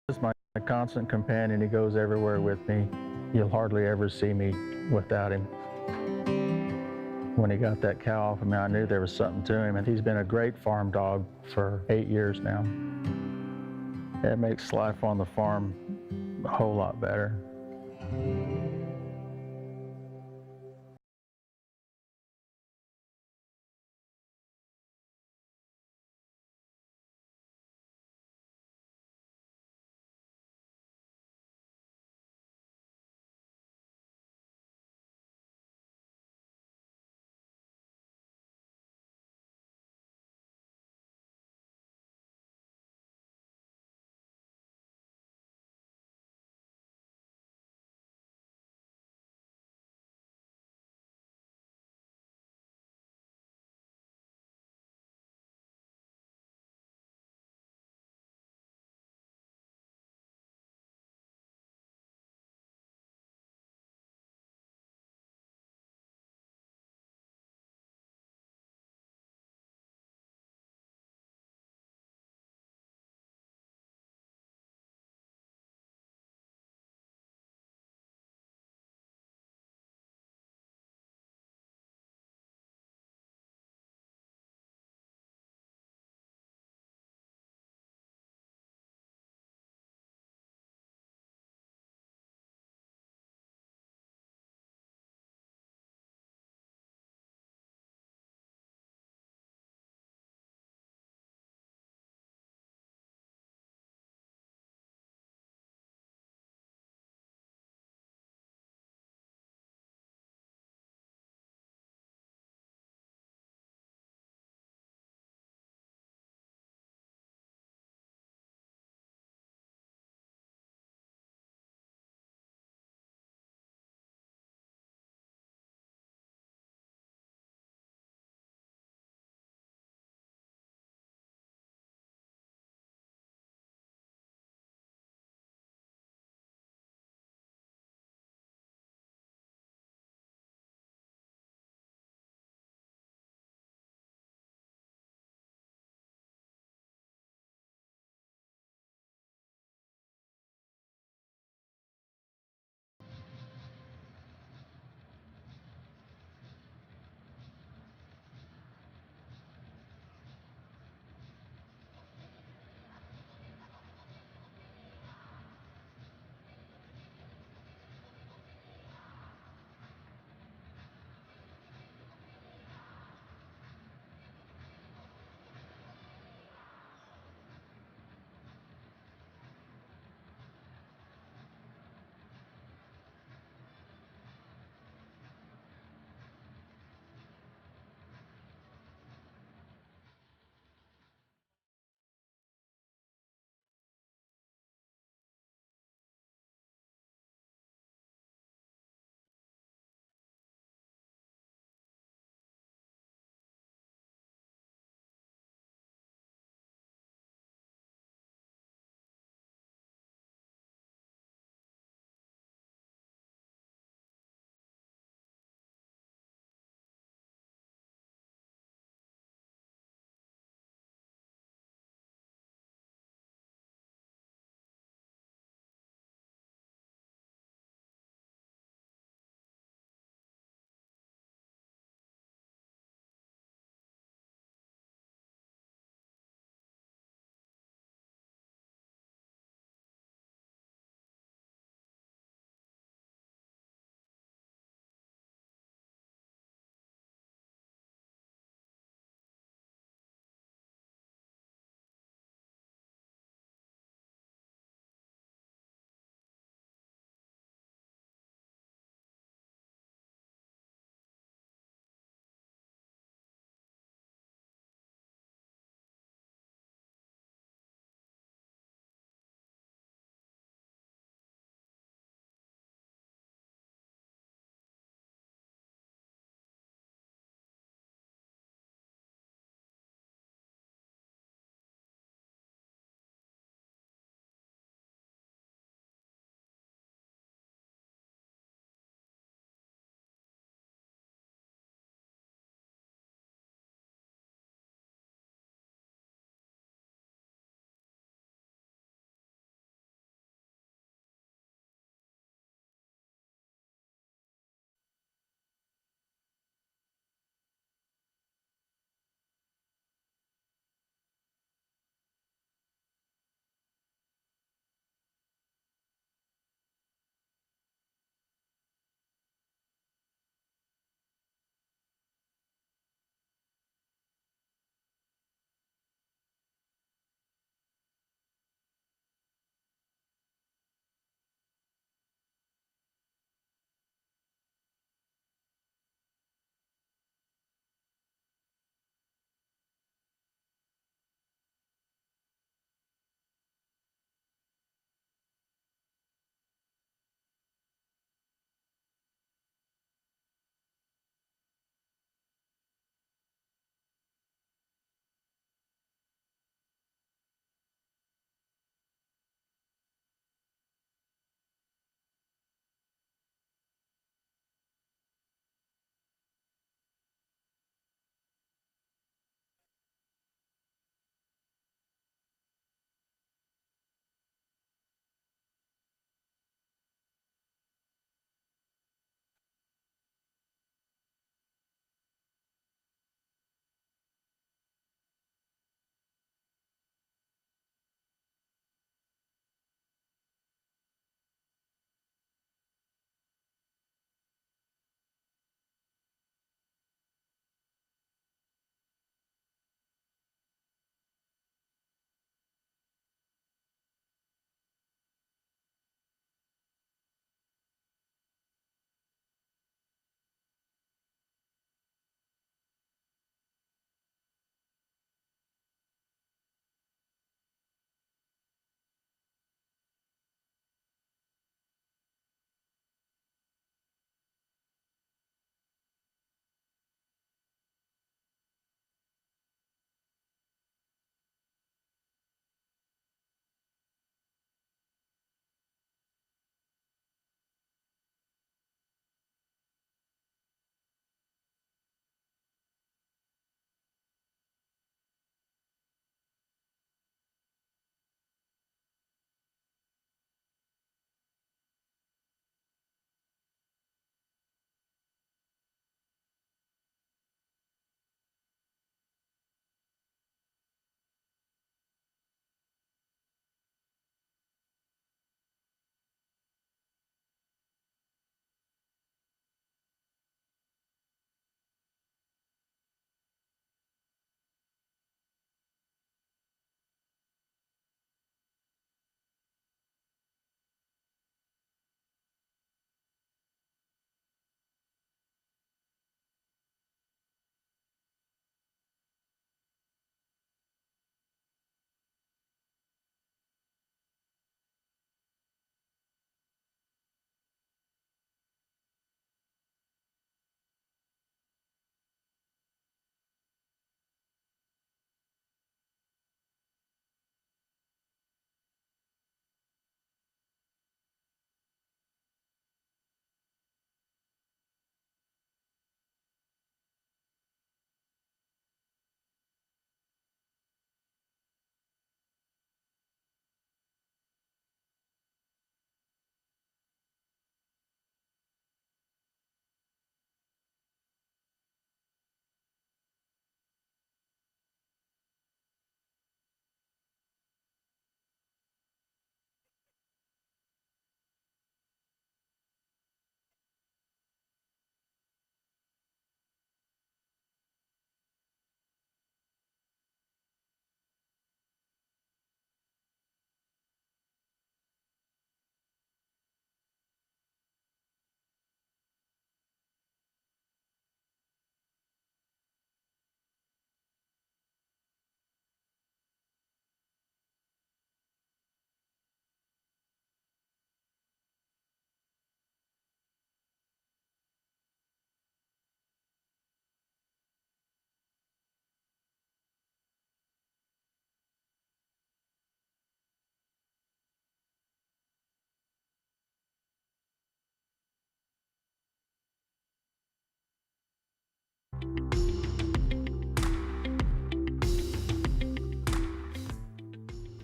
is my constant companion. He goes everywhere with me. You'll hardly ever see me without him. When he got that cow off of me, I knew there was something to him, and he's been a great farm dog for 8 years now. It makes life on the farm a whole lot better.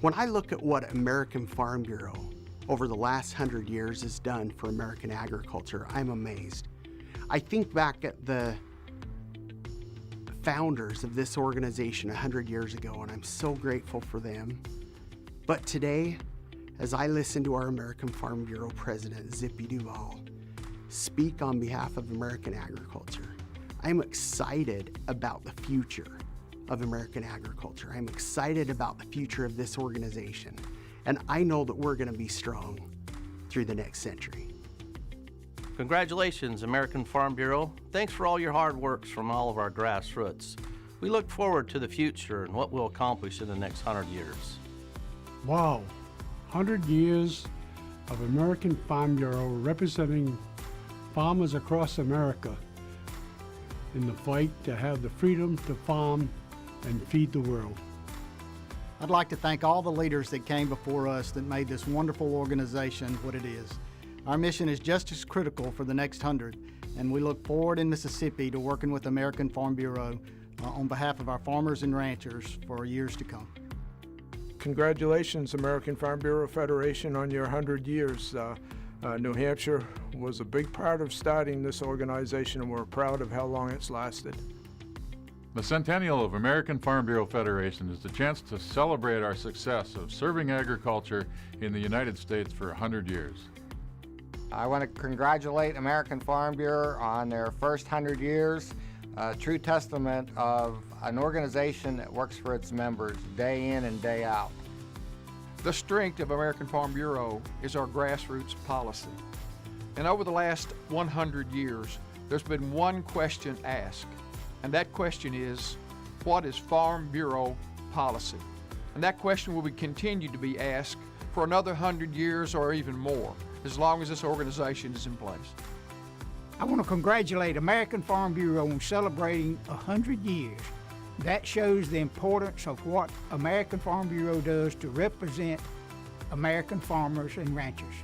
When I look at what American Farm Bureau over the last 100 years has done for American agriculture, I'm amazed. I think back at the founders of this organization 100 years ago, and I'm so grateful for them. But today, as I listen to our American Farm Bureau President, Zippy Duvall, speak on behalf of American agriculture, I'm excited about the future of American agriculture. I'm excited about the future of this organization. And I know that we're going to be strong through the next century. Congratulations, American Farm Bureau. Thanks for all your hard work from all of our grassroots. We look forward to the future and what we'll accomplish in the next 100 years. Wow, 100 years of American Farm Bureau representing farmers across America in the fight to have the freedom to farm and feed the world. I'd like to thank all the leaders that came before us that made this wonderful organization what it is. Our mission is just as critical for the next 100, and we look forward in Mississippi to working with American Farm Bureau on behalf of our farmers and ranchers for years to come. Congratulations, American Farm Bureau Federation, on your 100 years. New Hampshire was a big part of starting this organization, and we're proud of how long it's lasted. The Centennial of American Farm Bureau Federation is the chance to celebrate our success of serving agriculture in the United States for 100 years. I want to congratulate American Farm Bureau on their first 100 years, a true testament of an organization that works for its members day in and day out. The strength of American Farm Bureau is our grassroots policy. And over the last 100 years, there's been one question asked, and that question is, what is Farm Bureau policy? And that question will be continued to be asked for another 100 years or even more, as long as this organization is in place. I want to congratulate American Farm Bureau on celebrating 100 years. That shows the importance of what American Farm Bureau does to represent American farmers and ranchers.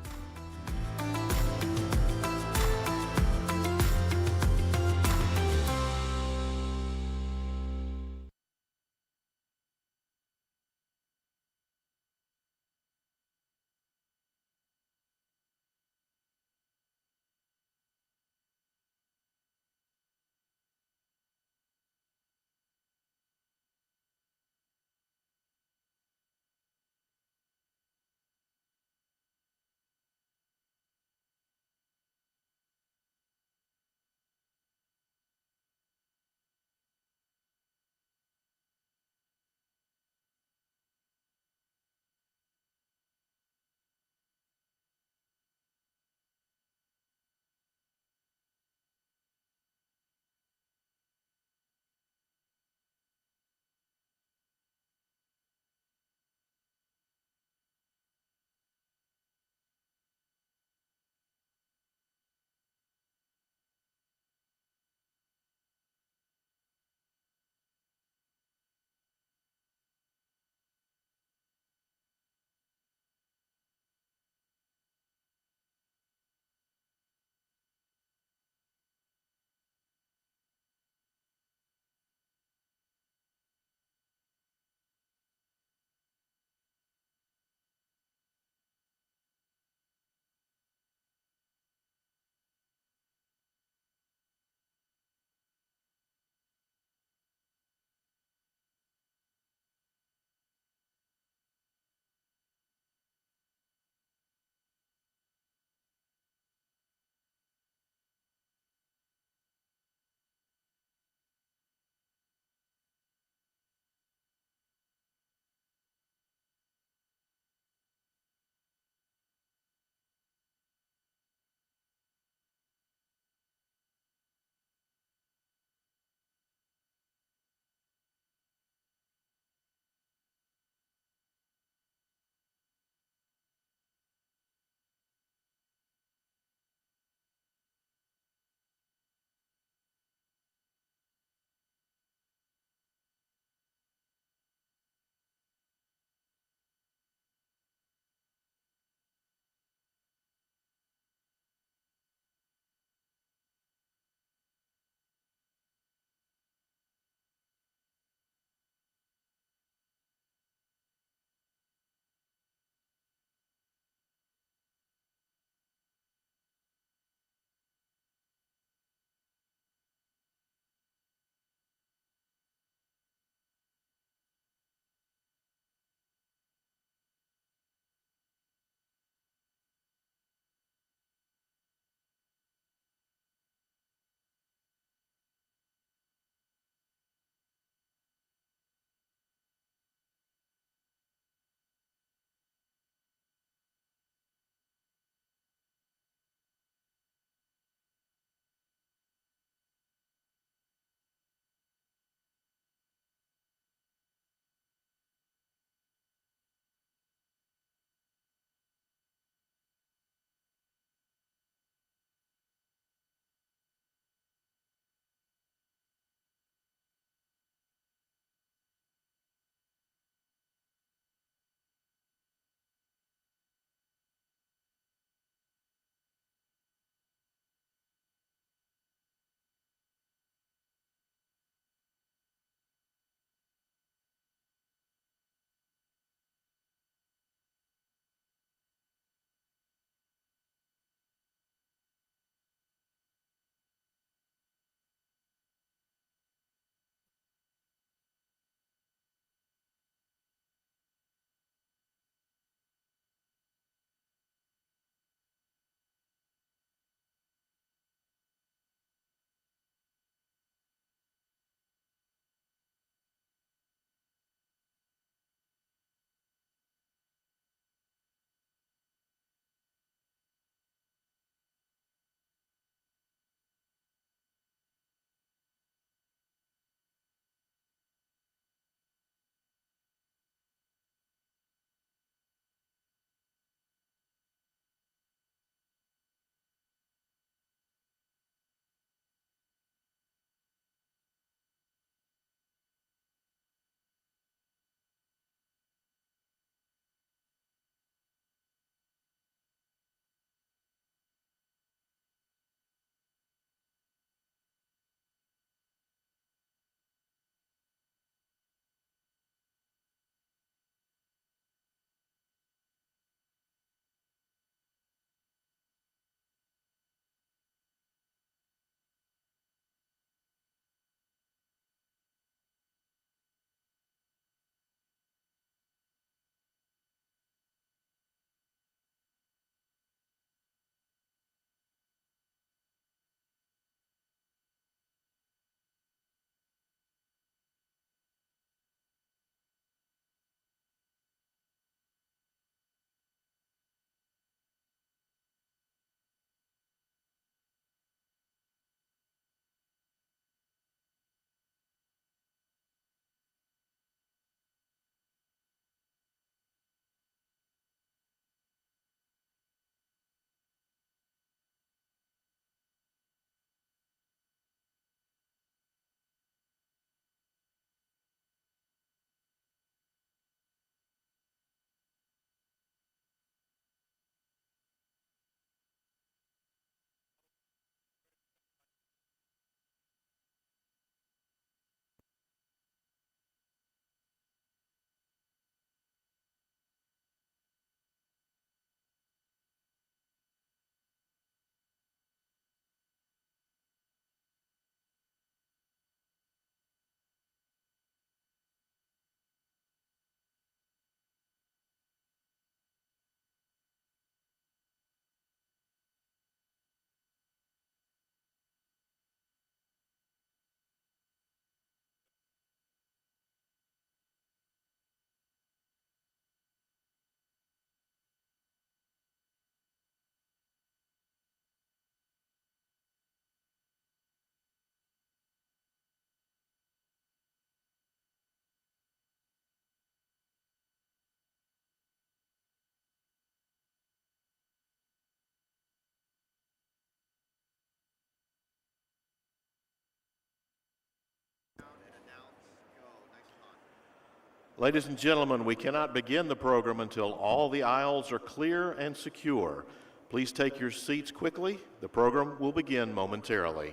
Ladies and gentlemen, we cannot begin the program until all the aisles are clear and secure. Please take your seats quickly. The program will begin momentarily.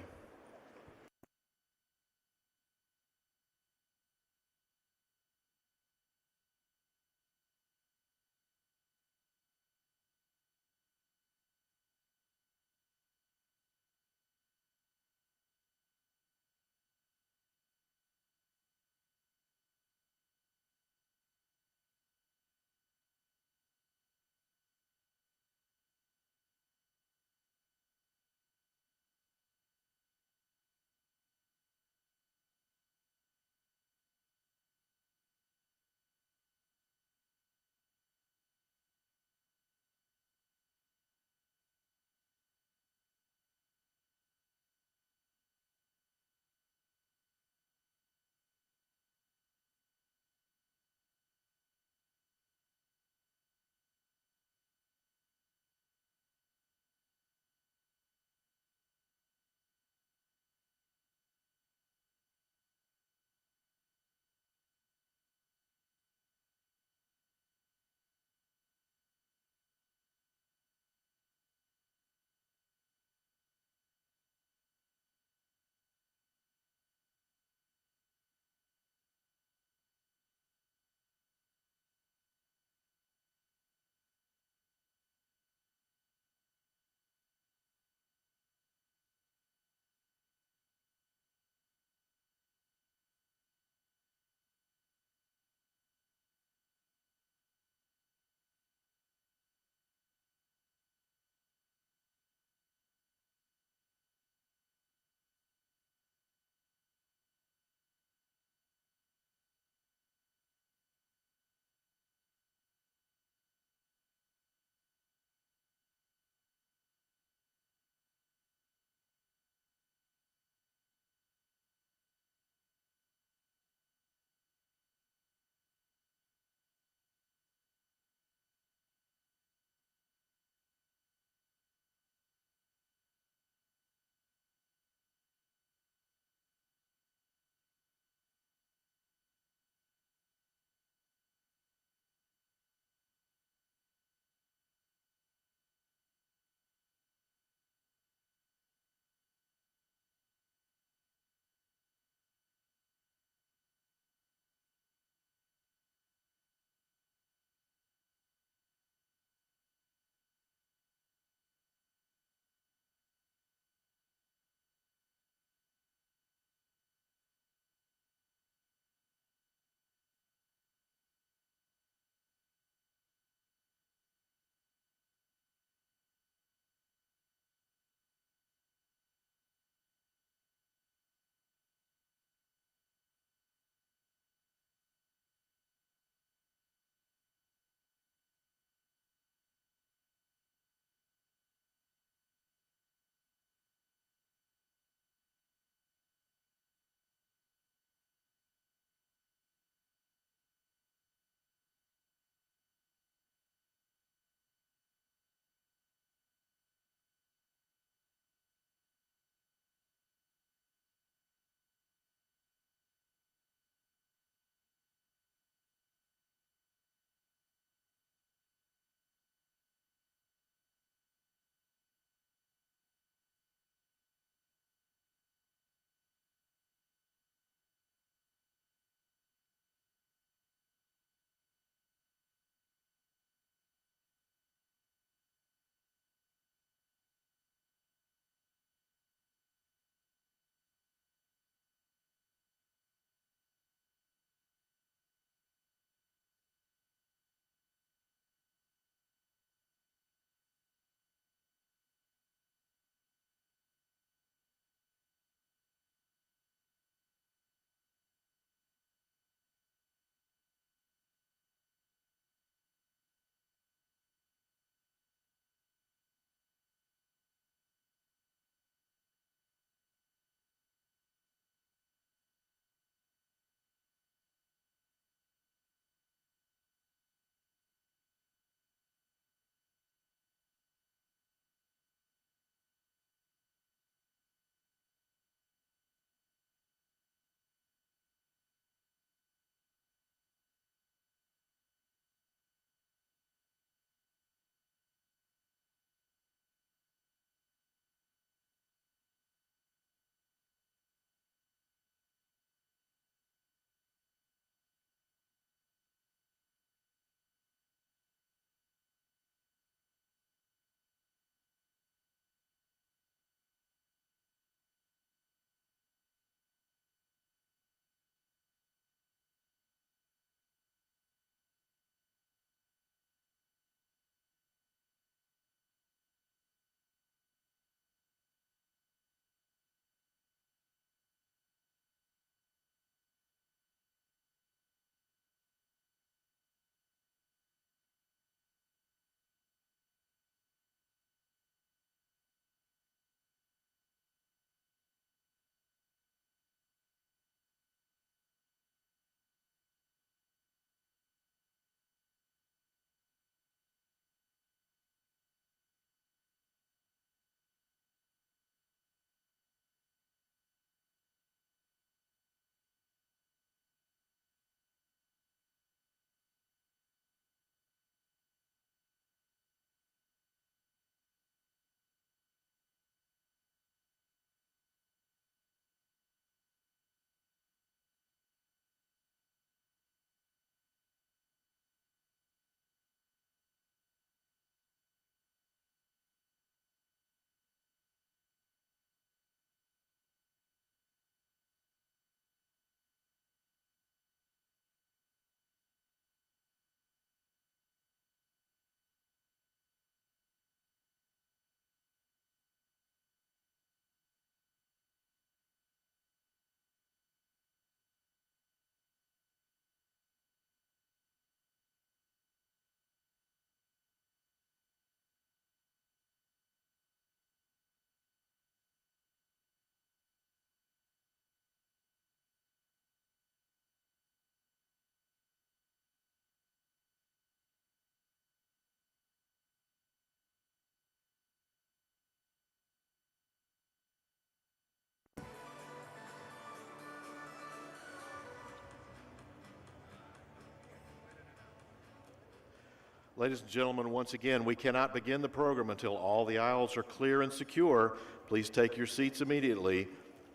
Ladies and gentlemen, once again, we cannot begin the program until all the aisles are clear and secure. Please take your seats immediately.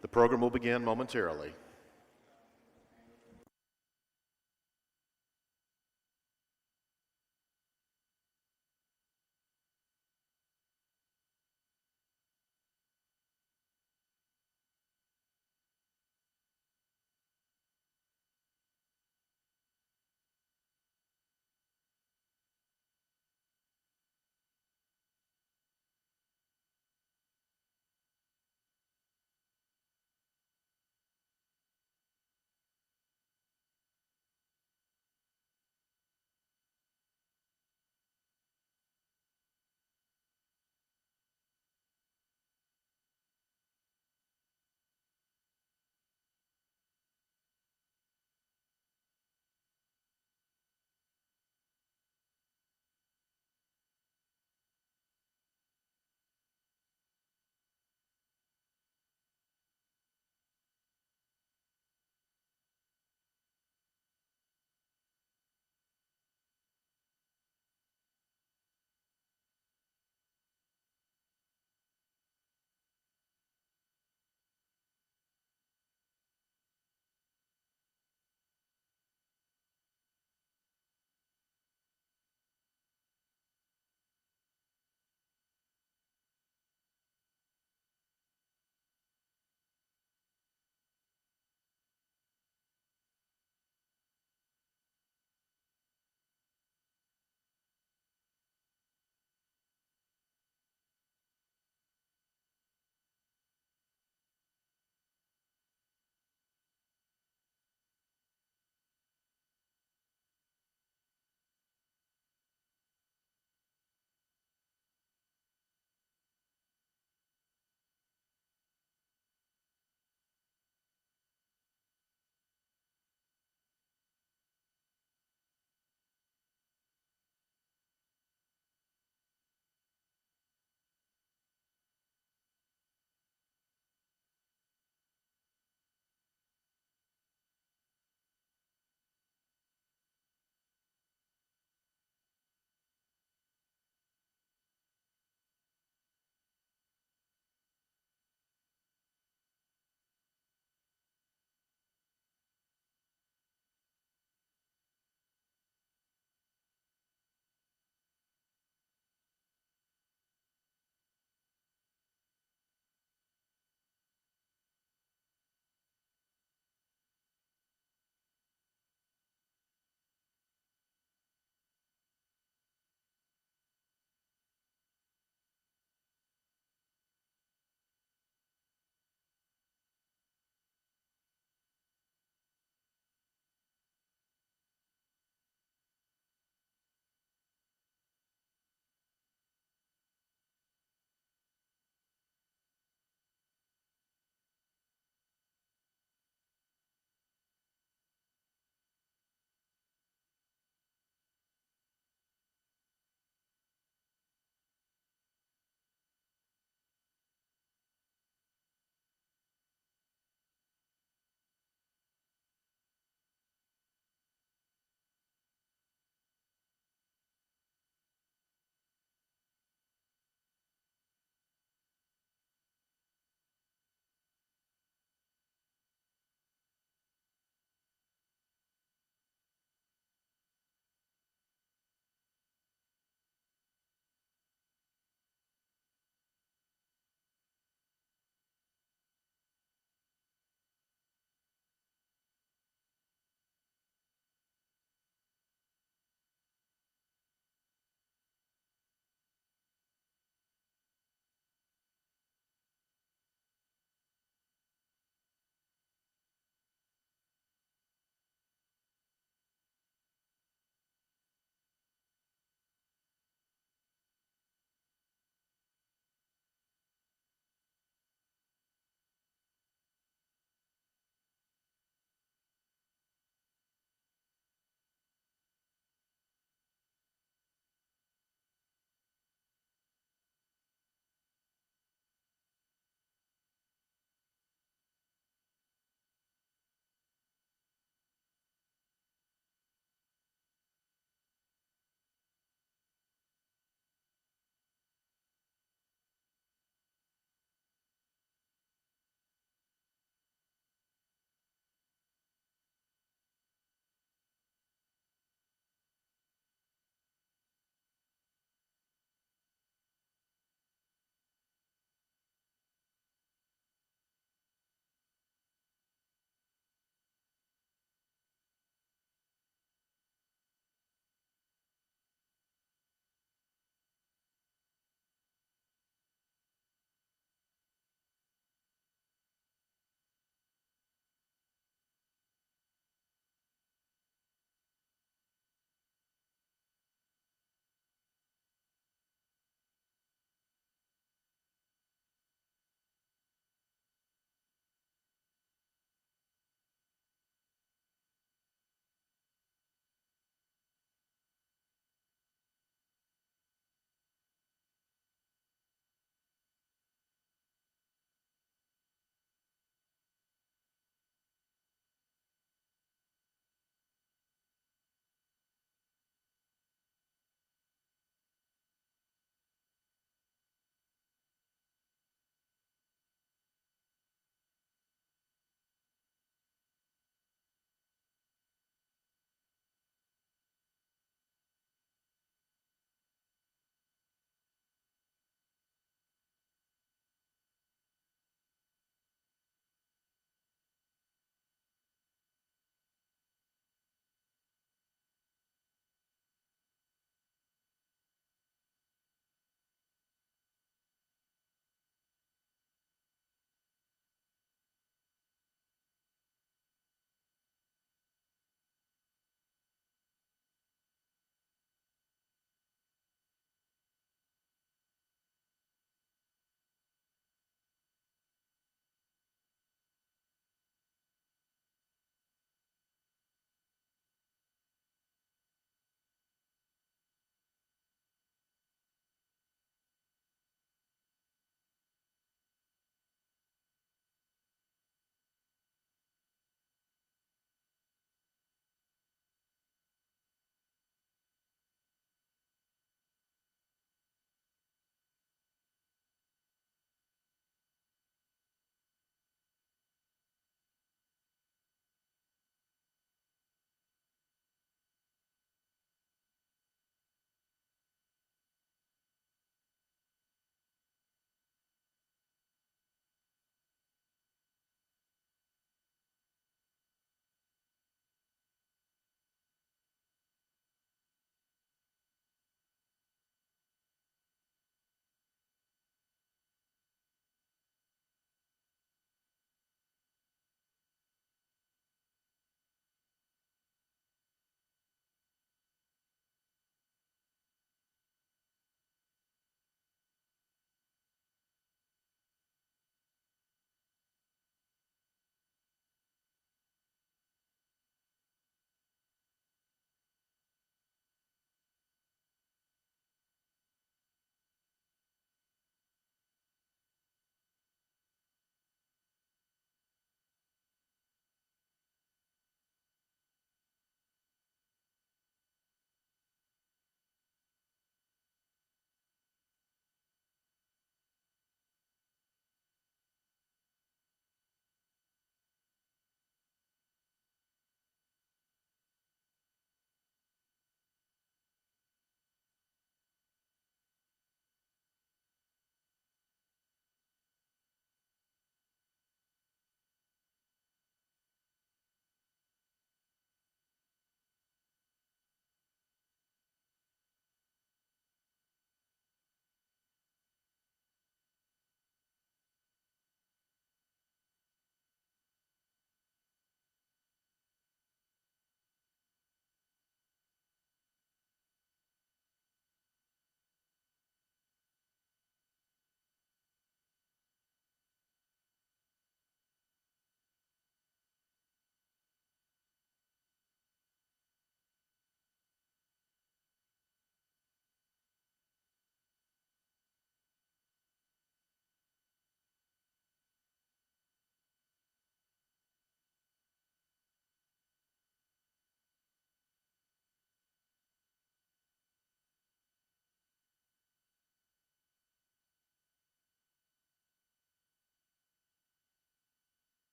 The program will begin momentarily.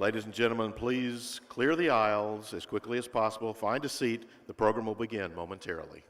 Ladies and gentlemen, please clear the aisles as quickly as possible. Find a seat. The program will begin momentarily.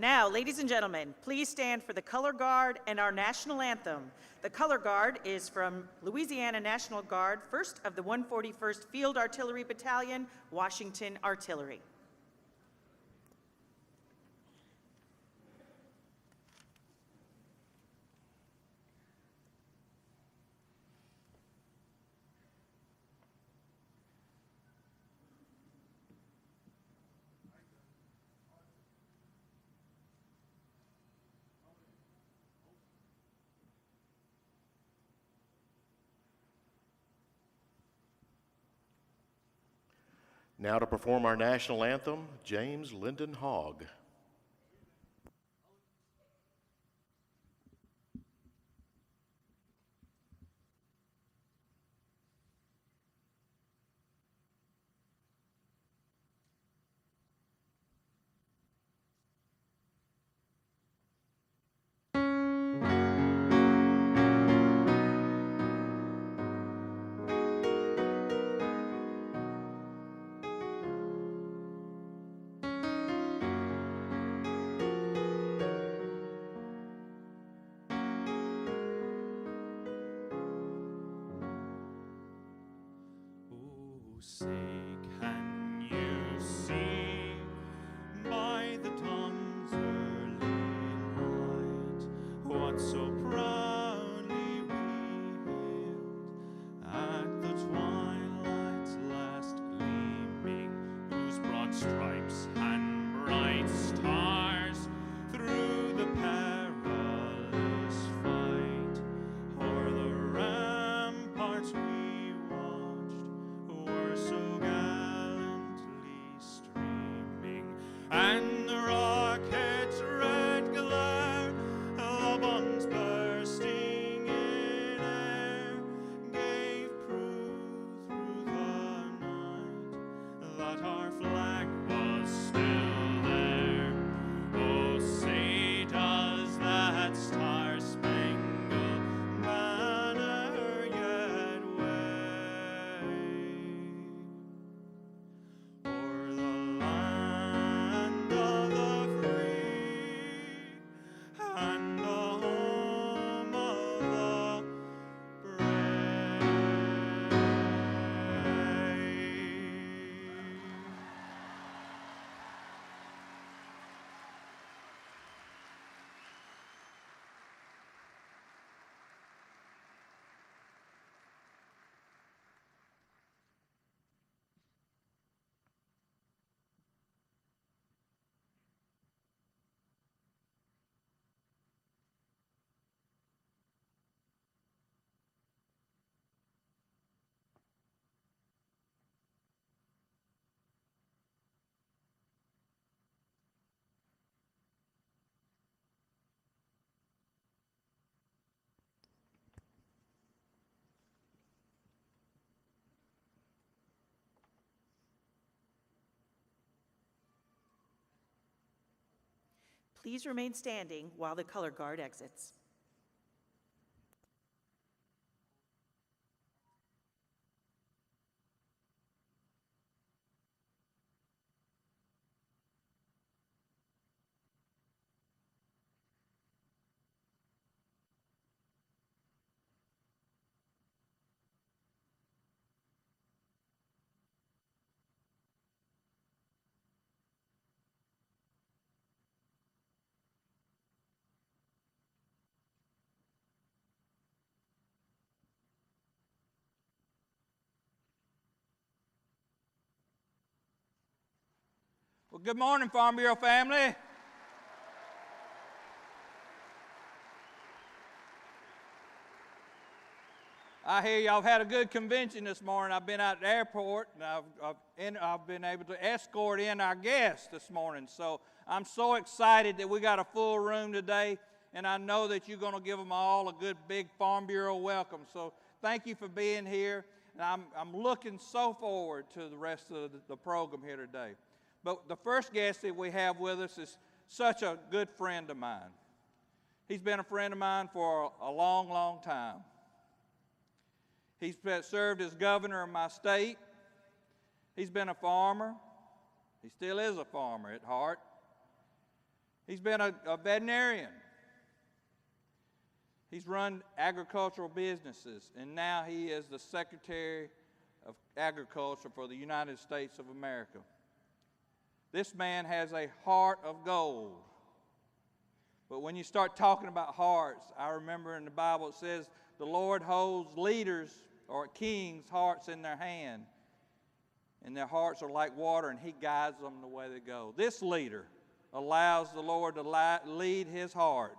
Now, ladies and gentlemen, please stand for the color guard and our national anthem. The color guard is from Louisiana National Guard, 1st of the 141st Field Artillery Battalion, Washington Artillery. Now to perform our national anthem, James Lyndon Hogg. Say, can you see by the dawn's early light what so proudly we hailed at the twilight's last gleaming, whose broad stripes and bright stars through the perilous fight o'er the ramparts we were so gallantly streaming, and the rocket's red glare, the bombs bursting in air, gave proof through the night that our flag was still there. Oh, say does that star-spangled banner yet wave o'er the land of the free and the home of the brave? Please remain standing while the color guard exits. Well, good morning, Farm Bureau family. I hear y'all have had a good convention this morning. I've been out at the airport, and I've been able to escort in our guests this morning. So I'm so excited that we got a full room today, and I know that you're going to give them all a good big Farm Bureau welcome. So thank you for being here, and I'm looking so forward to the rest of the program here today. But the first guest that we have with us is such a good friend of mine. He's been a friend of mine for a long, long time. He's served as governor of my state. He's been a farmer. He still is a farmer at heart. He's been a veterinarian. He's run agricultural businesses, and now he is the Secretary of Agriculture for the United States of America. This man has a heart of gold. But when you start talking about hearts, I remember in the Bible it says the Lord holds leaders or kings' hearts in their hand, and their hearts are like water, and he guides them the way they go. This leader allows the Lord to lead his heart,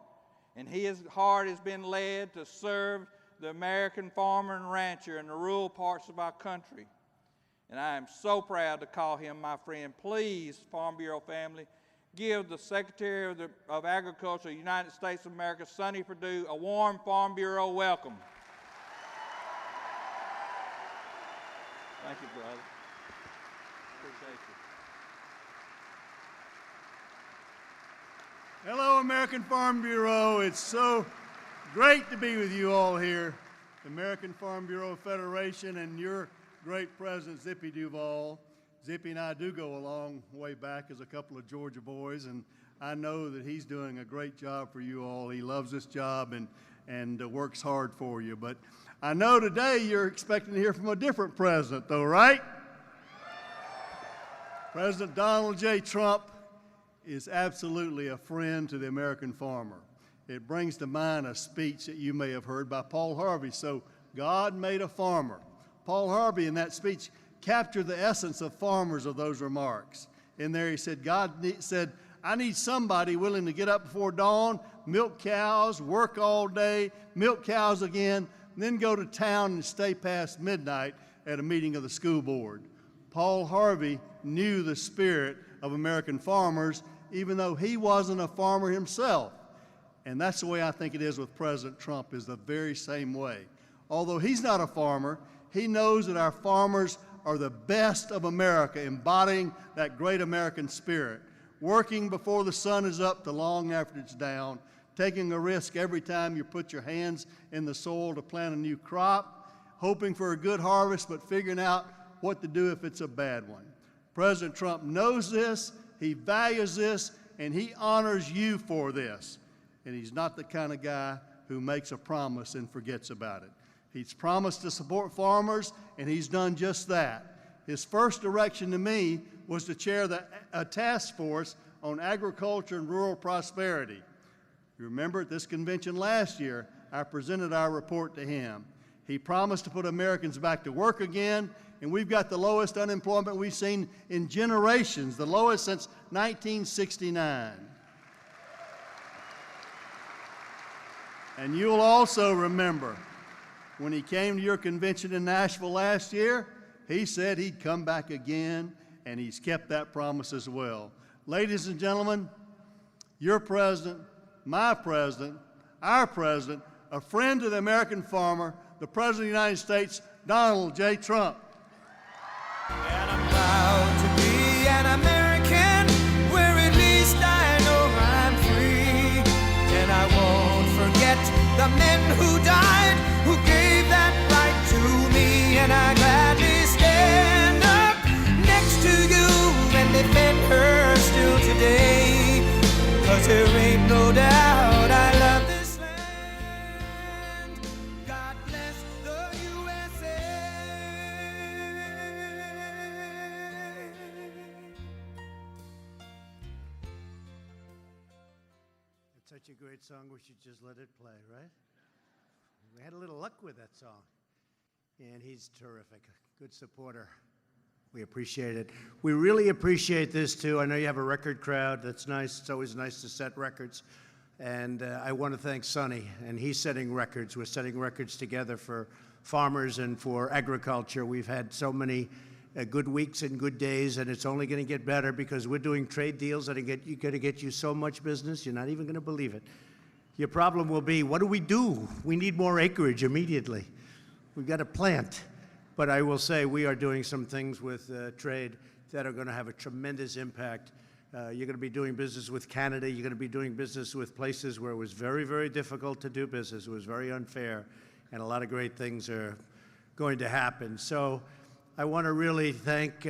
and his heart has been led to serve the American farmer and rancher in the rural parts of our country. And I am so proud to call him my friend. Please, Farm Bureau family, give the Secretary of Agriculture of the United States of America, Sonny Perdue, a warm Farm Bureau welcome. Thank you, brother. Appreciate you. Hello, American Farm Bureau. It's so great to be with you all here. The American Farm Bureau Federation and your great president, Zippy Duvall. Zippy and I do go a long way back as a couple of Georgia boys, and I know that he's doing a great job for you all. He loves this job and works hard for you. But I know today you're expecting to hear from a different president, though, right? President Donald J. Trump is absolutely a friend to the American farmer. It brings to mind a speech that you may have heard by Paul Harvey. So, God made a farmer. Paul Harvey in that speech captured the essence of farmers of those remarks. In there he said, God said, I need somebody willing to get up before dawn, milk cows, work all day, milk cows again, and then go to town and stay past midnight at a meeting of the school board. Paul Harvey knew the spirit of American farmers, even though he wasn't a farmer himself. And that's the way I think it is with President Trump, is the very same way. Although he's not a farmer, he knows that our farmers are the best of America, embodying that great American spirit, working before the sun is up to long after it's down, taking a risk every time you put your hands in the soil to plant a new crop, hoping for a good harvest, but figuring out what to do if it's a bad one. President Trump knows this, he values this, and he honors you for this. And he's not the kind of guy who makes a promise and forgets about it. He's promised to support farmers, and he's done just that. His first direction to me was to chair a task force on agriculture and rural prosperity. You remember at this convention last year, I presented our report to him. He promised to put Americans back to work again, and we've got the lowest unemployment we've seen in generations, the lowest since 1969. And you'll also remember when he came to your convention in Nashville last year, he said he'd come back again, and he's kept that promise as well. Ladies and gentlemen, your president, my president, our president, a friend to the American farmer, the President of the United States, Donald J. Trump. And I'm proud to be an American, where at least I know I'm free. And I won't forget the men who died, who gave that right to me. And I gladly stand up next to you and defend her still today. 'Cause there ain't no doubt I love this land. God bless the USA. It's such a great song, we should just let it play, right? We had a little luck with that song. And he's terrific, good supporter. We appreciate it. We really appreciate this, too. I know you have a record crowd. That's nice. It's always nice to set records. And I want to thank Sonny, and he's setting records. We're setting records together for farmers and for agriculture. We've had so many good weeks and good days, and it's only going to get better because we're doing trade deals that are going to get you so much business, you're not even going to believe it. Your problem will be, what do? We need more acreage immediately. We've got to plant. But I will say we are doing some things with trade that are going to have a tremendous impact. You're going to be doing business with Canada. You're going to be doing business with places where it was very, very difficult to do business. It was very unfair, and a lot of great things are going to happen. So I want to really thank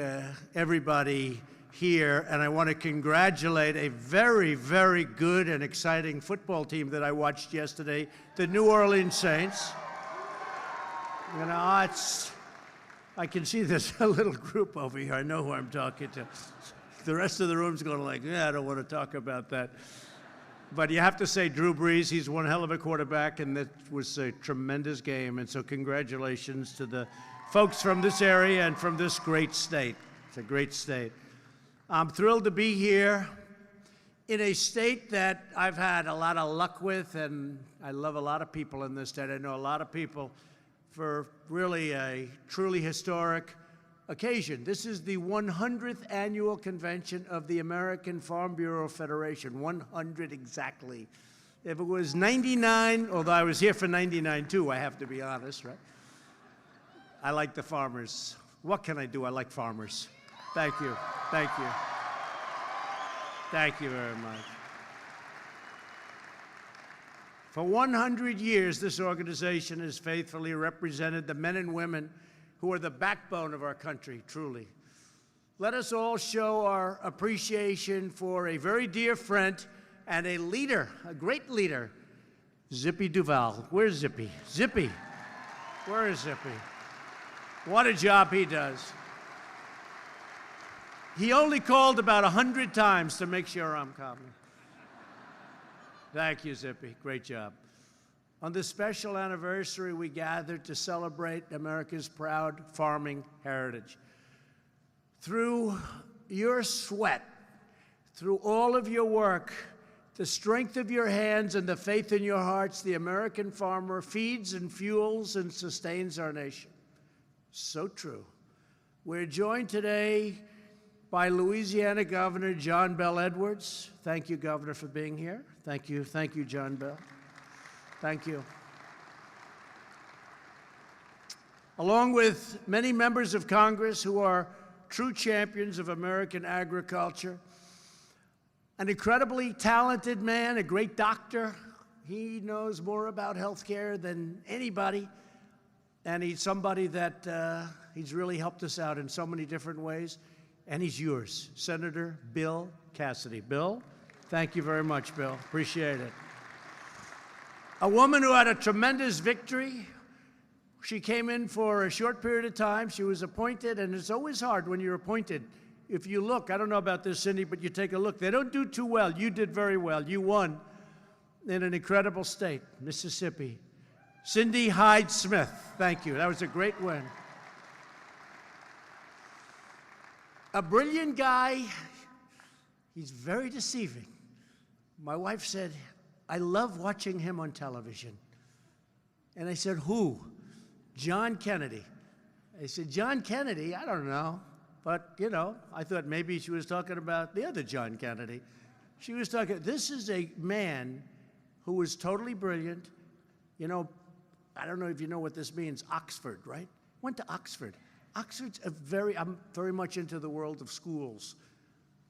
everybody here, and I want to congratulate a very, very good and exciting football team that I watched yesterday, the New Orleans Saints. You know, I can see there's a little group over here. I know who I'm talking to. The rest of the room's going like, yeah, I don't want to talk about that. But you have to say Drew Brees, he's one hell of a quarterback, and that was a tremendous game. And so congratulations to the folks from this area and from this great state. It's a great state. I'm thrilled to be here in a state that I've had a lot of luck with, and I love a lot of people in this state. I know a lot of people for really a truly historic occasion. This is the 100th annual convention of the American Farm Bureau Federation, 100 exactly. If it was 99, although I was here for 99 too, I have to be honest, right? I like the farmers. What can I do? I like farmers. Thank you. Thank you. Thank you very much. For 100 years, this organization has faithfully represented the men and women who are the backbone of our country, truly. Let us all show our appreciation for a very dear friend and a leader, a great leader, Zippy Duval. Where's Zippy? Zippy. Where is Zippy? What a job he does. He only called about 100 times to make sure I'm coming. Thank you, Zippy. Great job. On this special anniversary, we gathered to celebrate America's proud farming heritage. Through your sweat, through all of your work, the strength of your hands and the faith in your hearts, the American farmer feeds and fuels and sustains our nation. So true. We're joined today by Louisiana Governor John Bel Edwards. Thank you, Governor, for being here. Thank you, John Bell. Thank you. Along with many members of Congress who are true champions of American agriculture, an incredibly talented man, a great doctor. He knows more about healthcare than anybody, and he's somebody that he's really helped us out in so many different ways. And he's yours, Senator Bill Cassidy. Bill, thank you very much, Bill. Appreciate it. A woman who had a tremendous victory. She came in for a short period of time. She was appointed, and it's always hard when you're appointed. If you look, I don't know about this, Cindy, but you take a look. They don't do too well. You did very well. You won in an incredible state, Mississippi. Cindy Hyde-Smith, thank you. That was a great win. A brilliant guy. He's very deceiving. My wife said, I love watching him on television. And I said, who? John Kennedy. I said, John Kennedy? I don't know. But, you know, I thought maybe she was talking about the other John Kennedy. She was talking, this is a man who was totally brilliant. You know, I don't know if you know what this means, Oxford, right? Went to Oxford. Oxford's I'm very much into the world of schools.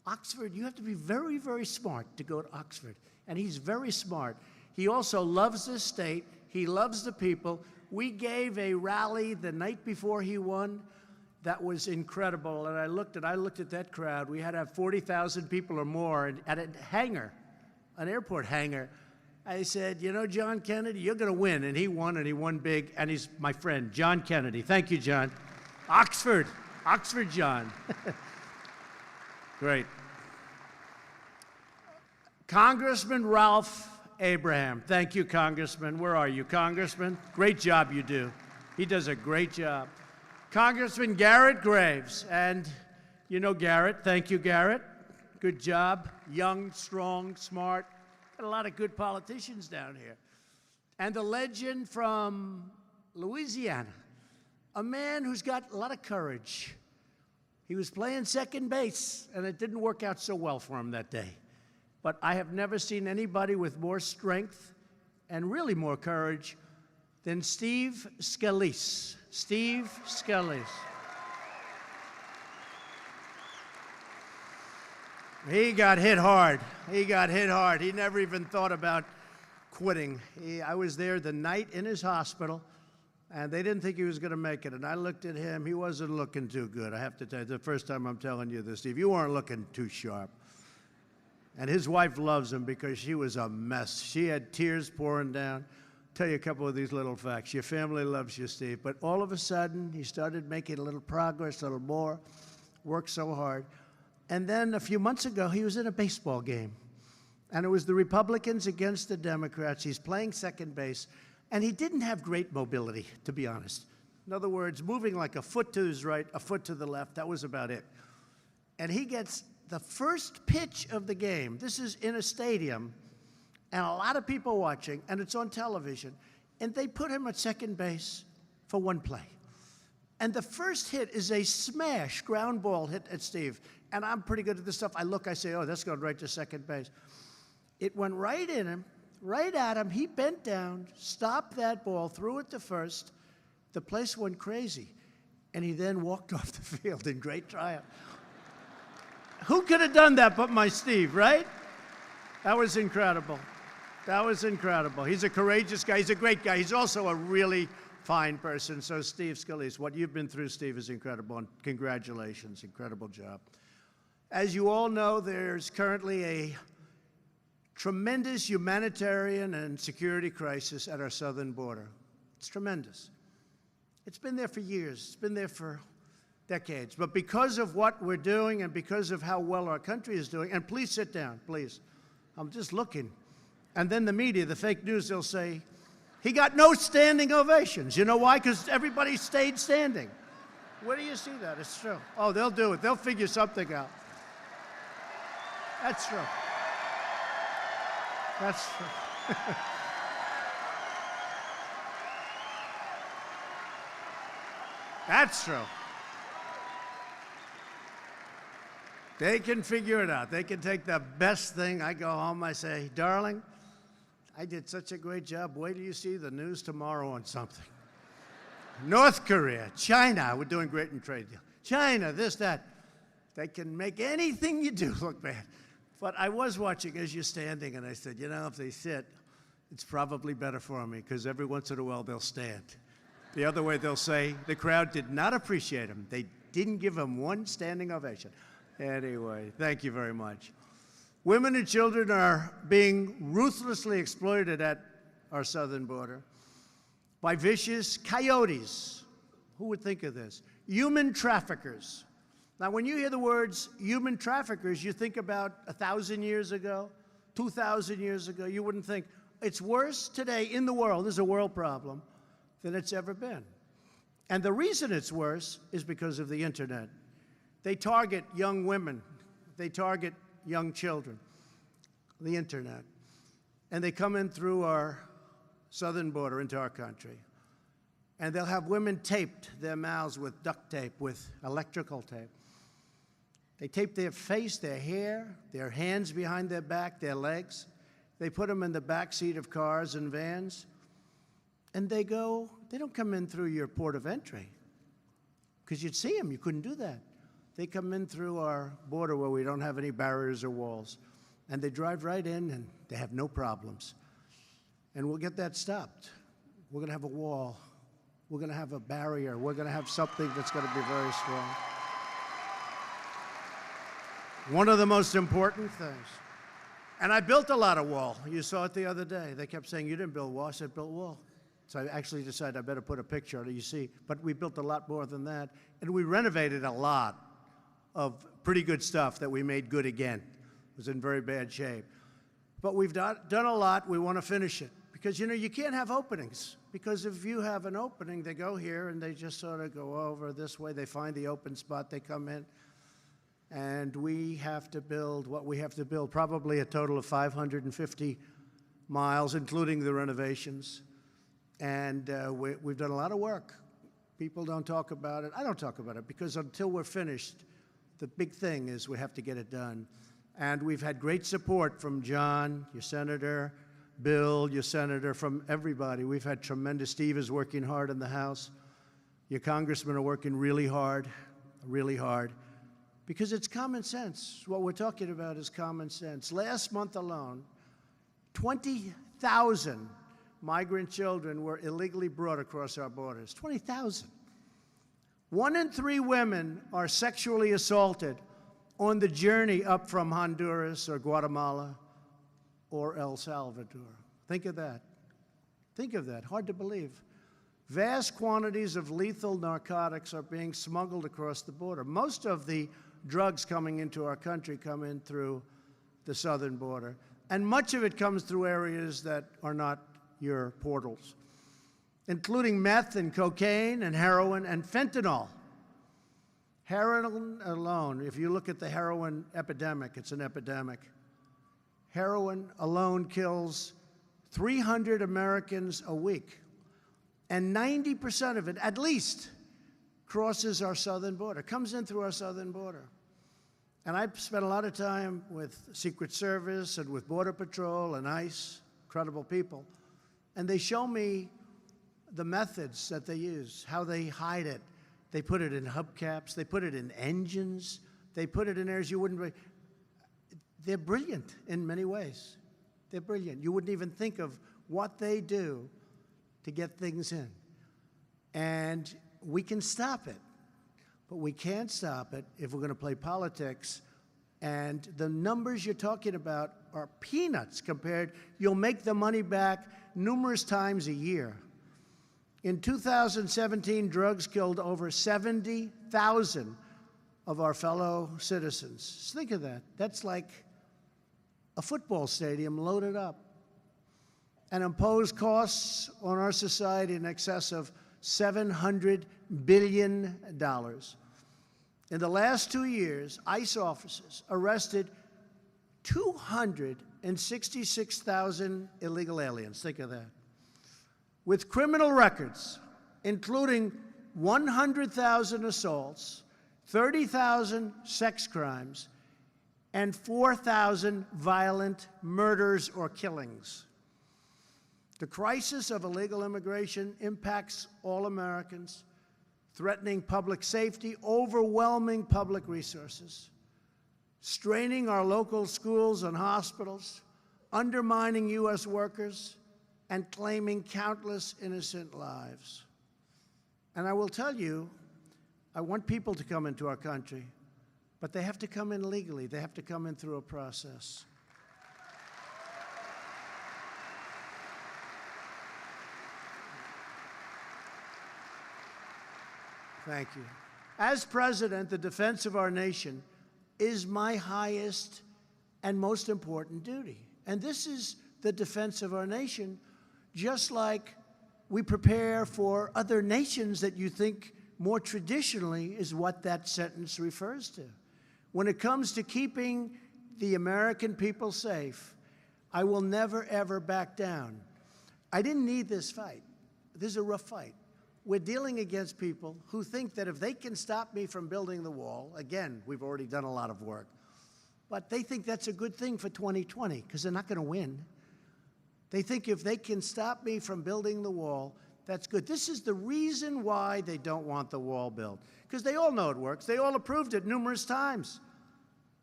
Oxford, you have to be very, very smart to go to Oxford. And he's very smart. He also loves this state. He loves the people. We gave a rally the night before he won that was incredible. And I looked at that crowd. We had to have 40,000 people or more at a hangar, an airport hangar. I said, you know, John Kennedy, you're going to win. And he won big. And he's my friend, John Kennedy. Thank you, John. Oxford John. Great. Congressman Ralph Abraham. Thank you, Congressman. Where are you, Congressman? Great job you do. He does a great job. Congressman Garrett Graves. And you know Garrett. Thank you, Garrett. Good job. Young, strong, smart. Got a lot of good politicians down here. And the legend from Louisiana. A man who's got a lot of courage. He was playing second base, and it didn't work out so well for him that day. But I have never seen anybody with more strength and really more courage than Steve Scalise. Steve Scalise. He got hit hard. He never even thought about quitting. I was there the night in his hospital. and they didn't think he was going to make it. And I looked at him. He wasn't looking too good. I have to tell you, the first time I'm telling you this, Steve, you weren't looking too sharp. And his wife loves him because she was a mess. She had tears pouring down. Tell you a couple of these little facts. Your family loves you, Steve. But all of a sudden, he started making a little progress, a little more, worked so hard. And then a few months ago, he was in a baseball game. And it was the Republicans against the Democrats. He's playing second base. And he didn't have great mobility, to be honest. In other words, moving like a foot to his right, a foot to the left, that was about it. And he gets the first pitch of the game. This is in a stadium, and a lot of people watching, and it's on television. And they put him at second base for one play. And the first hit is a smash ground ball hit at Steve. And I'm pretty good at this stuff. I look, I say, oh, that's going right to second base. It went right in him, right at him. He bent down, stopped that ball, threw it to first. The place went crazy. And he then walked off the field in great triumph. Who could have done that but my Steve, right? That was incredible. That was incredible. He's a courageous guy. He's a great guy. He's also a really fine person. So, Steve Scalise, what you've been through, Steve, is incredible. And congratulations. Incredible job. As you all know, there's currently a tremendous humanitarian and security crisis at our southern border. It's tremendous. It's been there for years. It's been there for decades. But because of what we're doing and because of how well our country is doing, and please sit down, please. I'm just looking. And then the media, the fake news, they'll say, he got no standing ovations. You know why? Because everybody stayed standing. Where do you see that? It's true. Oh, they'll do it. They'll figure something out. That's true. That's true. That's true. They can figure it out. They can take the best thing. I go home, I say, darling, I did such a great job. Wait till you see the news tomorrow on something. North Korea, China, we're doing great in trade deal. China, this, that. They can make anything you do look bad. But I was watching as you're standing, and I said, you know, if they sit, it's probably better for me, because every once in a while they'll stand. The other way they'll say, the crowd did not appreciate him. They didn't give him one standing ovation. Anyway, thank you very much. Women and children are being ruthlessly exploited at our southern border by vicious coyotes. Who would think of this? Human traffickers. Now, when you hear the words human traffickers, you think about 1,000 years ago, 2,000 years ago. You wouldn't think. It's worse today in the world, there's a world problem, than it's ever been. And the reason it's worse is because of the internet. They target young women. They target young children, the internet. And they come in through our southern border into our country. And they'll have women taped their mouths with duct tape, with electrical tape. They tape their face, their hair, their hands behind their back, their legs. They put them in the back seat of cars and vans. And they don't come in through your port of entry, because you'd see them. You couldn't do that. They come in through our border where we don't have any barriers or walls. And they drive right in, and they have no problems. And we'll get that stopped. We're going to have a wall. We're going to have a barrier. We're going to have something that's going to be very strong. One of the most important things. And I built a lot of wall. You saw it the other day. They kept saying, you didn't build wall. I said, built wall. So I actually decided I better put a picture on it, you see. But we built a lot more than that. And we renovated a lot of pretty good stuff that we made good again. It was in very bad shape. But we've done a lot. We want to finish it. Because, you know, you can't have openings. Because if you have an opening, they go here and they just sort of go over this way. They find the open spot. They come in. And we have to build what we have to build, probably a total of 550 miles, including the renovations. And we've done a lot of work. People don't talk about it. I don't talk about it, because until we're finished, the big thing is we have to get it done. And we've had great support from John, your senator, Bill, your senator, from everybody. We've had tremendous. Steve is working hard in the House. Your congressmen are working really hard, because it's common sense. What we're talking about is common sense. Last month alone, 20,000 migrant children were illegally brought across our borders. 20,000. 1 in 3 women are sexually assaulted on the journey up from Honduras or Guatemala or El Salvador. Think of that. Think of that. Hard to believe. Vast quantities of lethal narcotics are being smuggled across the border. Most of the drugs coming into our country come in through the southern border, and much of it comes through areas that are not your portals, including meth and cocaine and heroin and fentanyl. Heroin alone, if you look at the heroin epidemic, it's an epidemic. Heroin alone kills 300 Americans a week, and 90% of it, at least, crosses our southern border, comes in through our southern border. And I've spent a lot of time with Secret Service and with Border Patrol and ICE, incredible people, and they show me the methods that they use, how they hide it. They put it in hubcaps, they put it in engines, they put it in areas you wouldn't. They're brilliant in many ways. They're brilliant. You wouldn't even think of what they do to get things in. And we can stop it, but we can't stop it if we're going to play politics. And the numbers you're talking about are peanuts compared. You'll make the money back numerous times a year. In 2017, drugs killed over 70,000 of our fellow citizens. Just think of that. That's like a football stadium loaded up, and imposed costs on our society in excess of $700 billion. In the last 2 years, ICE officers arrested 266,000 illegal aliens. Think of that. With criminal records, including 100,000 assaults, 30,000 sex crimes, and 4,000 violent murders or killings. The crisis of illegal immigration impacts all Americans, threatening public safety, overwhelming public resources, straining our local schools and hospitals, undermining U.S. workers, and claiming countless innocent lives. And I will tell you, I want people to come into our country, but they have to come in legally. They have to come in through a process. Thank you. As president, the defense of our nation is my highest and most important duty. And this is the defense of our nation, just like we prepare for other nations that you think more traditionally is what that sentence refers to. When it comes to keeping the American people safe, I will never, ever back down. I didn't need this fight. This is a rough fight. We're dealing against people who think that if they can stop me from building the wall, again, we've already done a lot of work, but they think that's a good thing for 2020 because they're not going to win. They think if they can stop me from building the wall, that's good. This is the reason why they don't want the wall built, because they all know it works. They all approved it numerous times.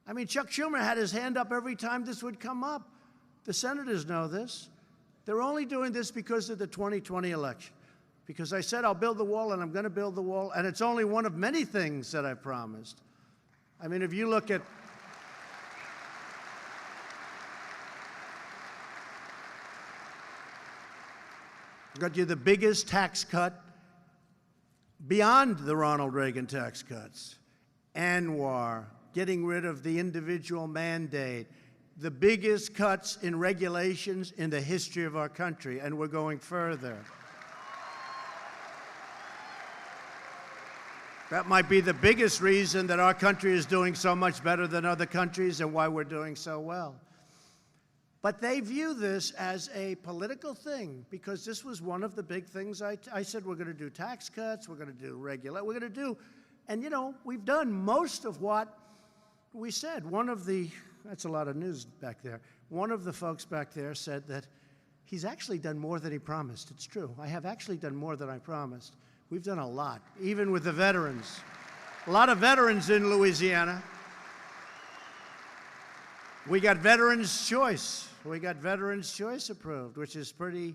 I mean, Chuck Schumer had his hand up every time this would come up. The senators know this. They're only doing this because of the 2020 election. Because I said I'll build the wall, and I'm going to build the wall, and it's only one of many things that I promised. I mean, if you look at got you the biggest tax cut beyond the Ronald Reagan tax cuts, ANWR, getting rid of the individual mandate, the biggest cuts in regulations in the history of our country, and we're going further. That might be the biggest reason that our country is doing so much better than other countries and why we're doing so well. But they view this as a political thing because this was one of the big things I said we're going to do tax cuts, we're going to do we're going to do, and you know, we've done most of what we said. That's a lot of news back there. One of the folks back there said that he's actually done more than he promised. It's true. I have actually done more than I promised. We've done a lot, even with the veterans. A lot of veterans in Louisiana. We got Veterans Choice. We got Veterans Choice approved, which is pretty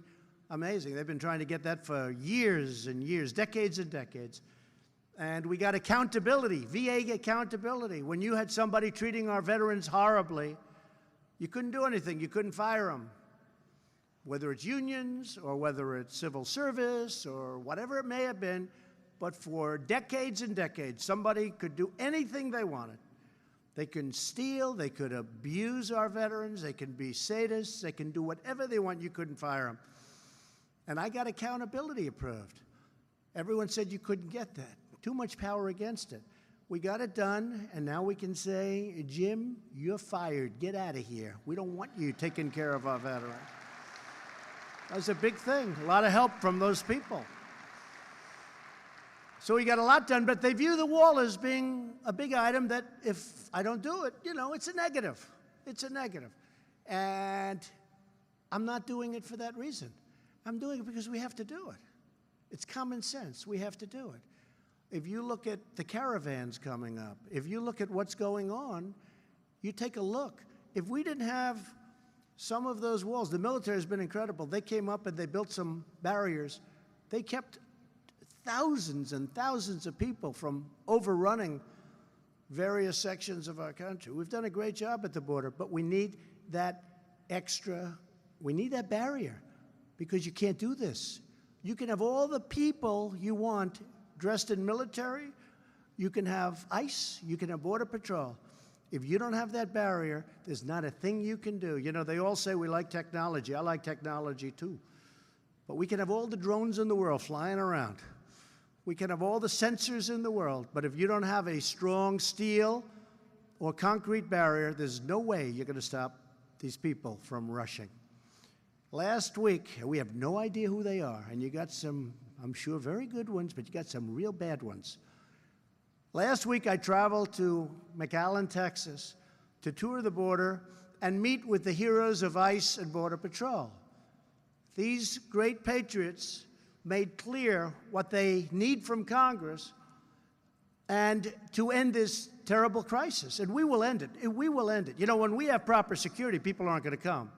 Amazing. They've been trying to get that for years and years, decades and decades. And we got accountability, VA accountability. When you had somebody treating our veterans horribly, you couldn't do anything. You couldn't fire them. Whether it's unions or whether it's civil service or whatever it may have been, but for decades and decades, somebody could do anything they wanted. They can steal, they could abuse our veterans, they can be sadists, they can do whatever they want. You couldn't fire them. And I got accountability approved. Everyone said you couldn't get that. Too much power against it. We got it done, and now we can say, Jim, you're fired. Get out of here. We don't want you taking care of our veterans. That was a big thing. A lot of help from those people. So we got a lot done, but they view the wall as being a big item that if I don't do it, you know, it's a negative. It's a negative. And I'm not doing it for that reason. I'm doing it because we have to do it. It's common sense. We have to do it. If you look at the caravans coming up, if you look at what's going on, you take a look. If we didn't have some of those walls, the military has been incredible. They came up and they built some barriers. They kept thousands and thousands of people from overrunning various sections of our country. We've done a great job at the border, but we need that we need that barrier because you can't do this. You can have all the people you want dressed in military, you can have ICE, you can have Border Patrol. If you don't have that barrier, there's not a thing you can do. You know, they all say we like technology. I like technology too. But we can have all the drones in the world flying around. We can have all the sensors in the world, but if you don't have a strong steel or concrete barrier, there's no way you're going to stop these people from rushing. Last week, we have no idea who they are, and you got some, I'm sure, very good ones, but you got some real bad ones. Last week, I traveled to McAllen, Texas, to tour the border and meet with the heroes of ICE and Border Patrol. These great patriots made clear what they need from Congress and to end this terrible crisis. And we will end it. We will end it. You know, when we have proper security, people aren't going to come,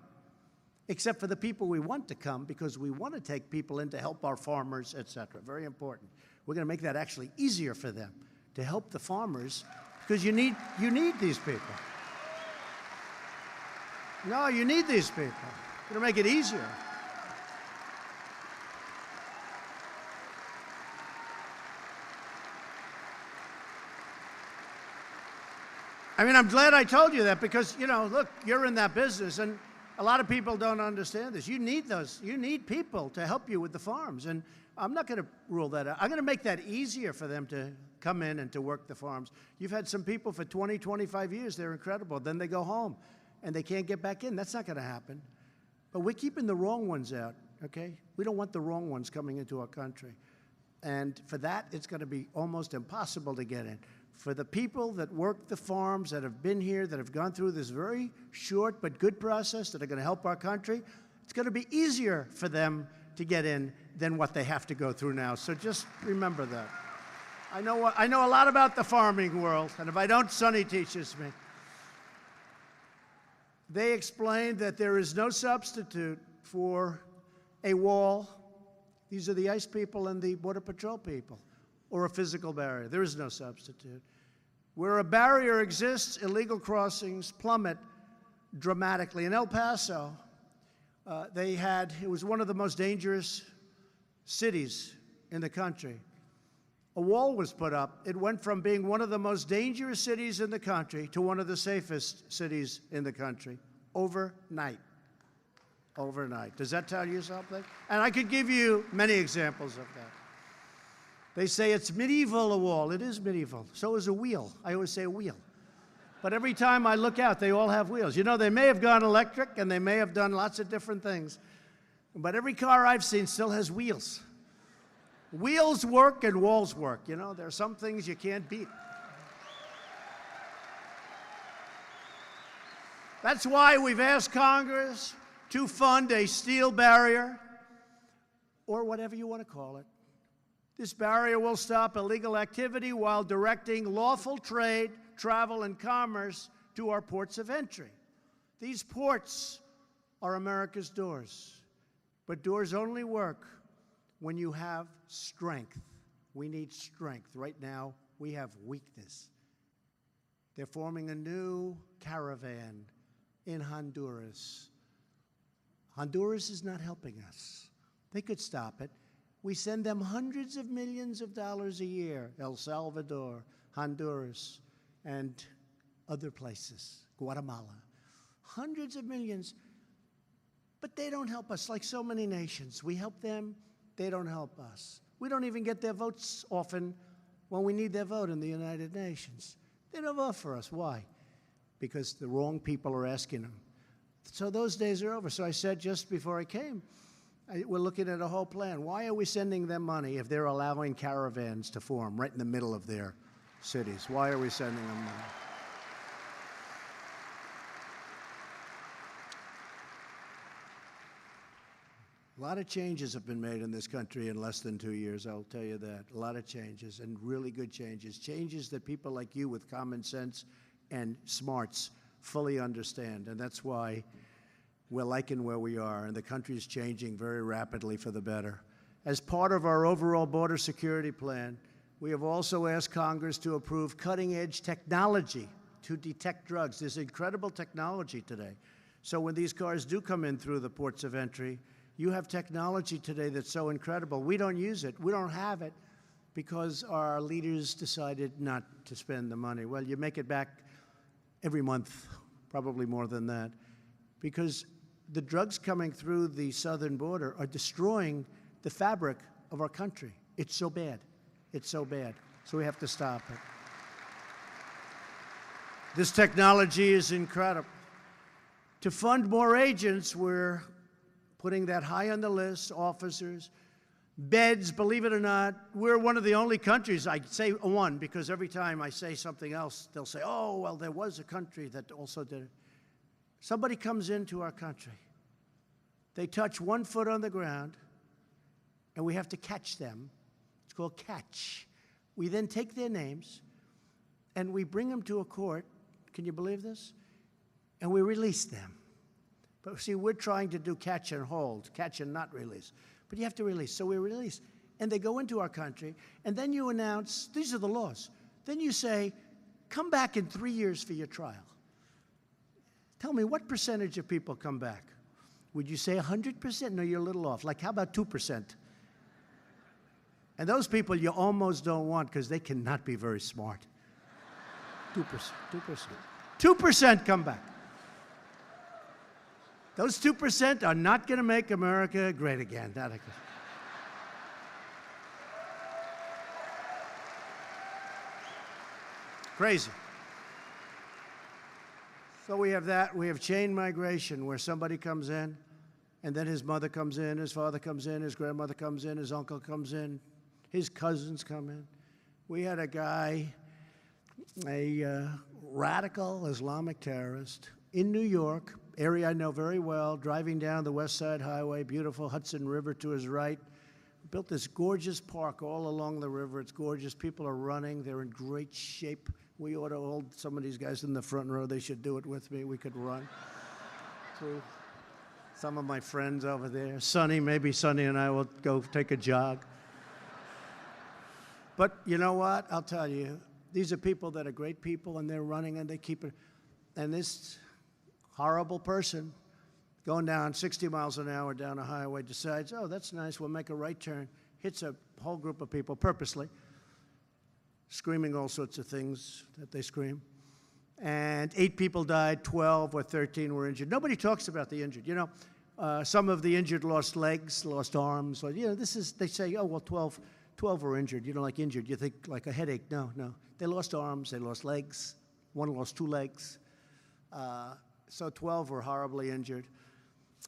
except for the people we want to come because we want to take people in to help our farmers, et cetera. Very important. We're going to make that actually easier for them to help the farmers because you need these people. No, you need these people. We're going to make it easier. I mean, I'm glad I told you that because, you know, look, you're in that business, and a lot of people don't understand this. You need those. You need people to help you with the farms, and I'm not going to rule that out. I'm going to make that easier for them to come in and to work the farms. You've had some people for 20, 25 years. They're incredible. Then they go home, and they can't get back in. That's not going to happen. But we're keeping the wrong ones out, okay? We don't want the wrong ones coming into our country. And for that, it's going to be almost impossible to get in. For the people that work the farms, that have been here, that have gone through this very short but good process, that are going to help our country, it's going to be easier for them to get in than what they have to go through now. So just remember that. I know a lot about the farming world, and if I don't, Sonny teaches me. They explained that there is no substitute for a wall. These are the ICE people and the Border Patrol people. Or a physical barrier. There is no substitute. Where a barrier exists, illegal crossings plummet dramatically. In El Paso, it was one of the most dangerous cities in the country. A wall was put up. It went from being one of the most dangerous cities in the country to one of the safest cities in the country overnight. Overnight. Does that tell you something? And I could give you many examples of that. They say it's medieval, a wall. It is medieval. So is a wheel. I always say a wheel. But every time I look out, they all have wheels. You know, they may have gone electric, and they may have done lots of different things. But every car I've seen still has wheels. Wheels work and walls work. You know, there are some things you can't beat. That's why we've asked Congress to fund a steel barrier, or whatever you want to call it. This barrier will stop illegal activity while directing lawful trade, travel, and commerce to our ports of entry. These ports are America's doors. But doors only work when you have strength. We need strength. Right now, we have weakness. They're forming a new caravan in Honduras. Honduras is not helping us. They could stop it. We send them hundreds of millions of dollars a year, El Salvador, Honduras, and other places, Guatemala. Hundreds of millions. But they don't help us like so many nations. We help them, they don't help us. We don't even get their votes often when we need their vote in the United Nations. They don't vote for us. Why? Because the wrong people are asking them. So those days are over. So I said just before I came, we're looking at a whole plan. Why are we sending them money if they're allowing caravans to form right in the middle of their cities? Why are we sending them money? A lot of changes have been made in this country in less than 2 years, I'll tell you that. A lot of changes, and really good changes. Changes that people like you with common sense and smarts fully understand. And that's why we're liking where we are, and the country is changing very rapidly for the better. As part of our overall border security plan, we have also asked Congress to approve cutting-edge technology to detect drugs. There's incredible technology today. So when these cars do come in through the ports of entry, you have technology today that's so incredible. We don't use it. We don't have it because our leaders decided not to spend the money. Well, you make it back every month, probably more than that, because the drugs coming through the southern border are destroying the fabric of our country. It's so bad. It's so bad. So we have to stop it. This technology is incredible. To fund more agents, we're putting that high on the list, officers, beds, believe it or not. We're one of the only countries, I say one, because every time I say something else, they'll say, oh, well, there was a country that also did it. Somebody comes into our country. They touch 1 foot on the ground, and we have to catch them. It's called catch. We then take their names, and we bring them to a court. Can you believe this? And we release them. But see, we're trying to do catch and hold, catch and not release. But you have to release. So we release. And they go into our country, and then you announce, these are the laws. Then you say, come back in 3 years for your trial. Tell me, what percentage of people come back? Would you say 100%? No, you're a little off. Like, how about 2%? And those people you almost don't want because they cannot be very smart. 2%, 2%. 2% come back. Those 2% are not going to make America great again. Not again. Crazy. So we have that. We have chain migration where somebody comes in, and then his mother comes in, his father comes in, his grandmother comes in, his uncle comes in, his cousins come in. We had a guy, a radical Islamic terrorist in New York, area I know very well, driving down the West Side Highway, beautiful Hudson River to his right. Built this gorgeous park all along the river. It's gorgeous. People are running. They're in great shape. We ought to hold some of these guys in the front row. They should do it with me. We could run through. Some of my friends over there. Sonny, maybe Sonny and I will go take a jog. But you know what? I'll tell you, these are people that are great people, and they're running, and they keep it. And this horrible person going down 60 miles an hour down a highway decides, oh, that's nice, we'll make a right turn, hits a whole group of people purposely, screaming all sorts of things that they scream. And 8 people died, 12 or 13 were injured. Nobody talks about the injured. You know, some of the injured lost legs, lost arms. Or, you know, this is, they say, oh, well, 12 were injured. You don't like injured. You think like a headache. No, no. They lost arms, they lost legs. One lost 2 legs. So 12 were horribly injured.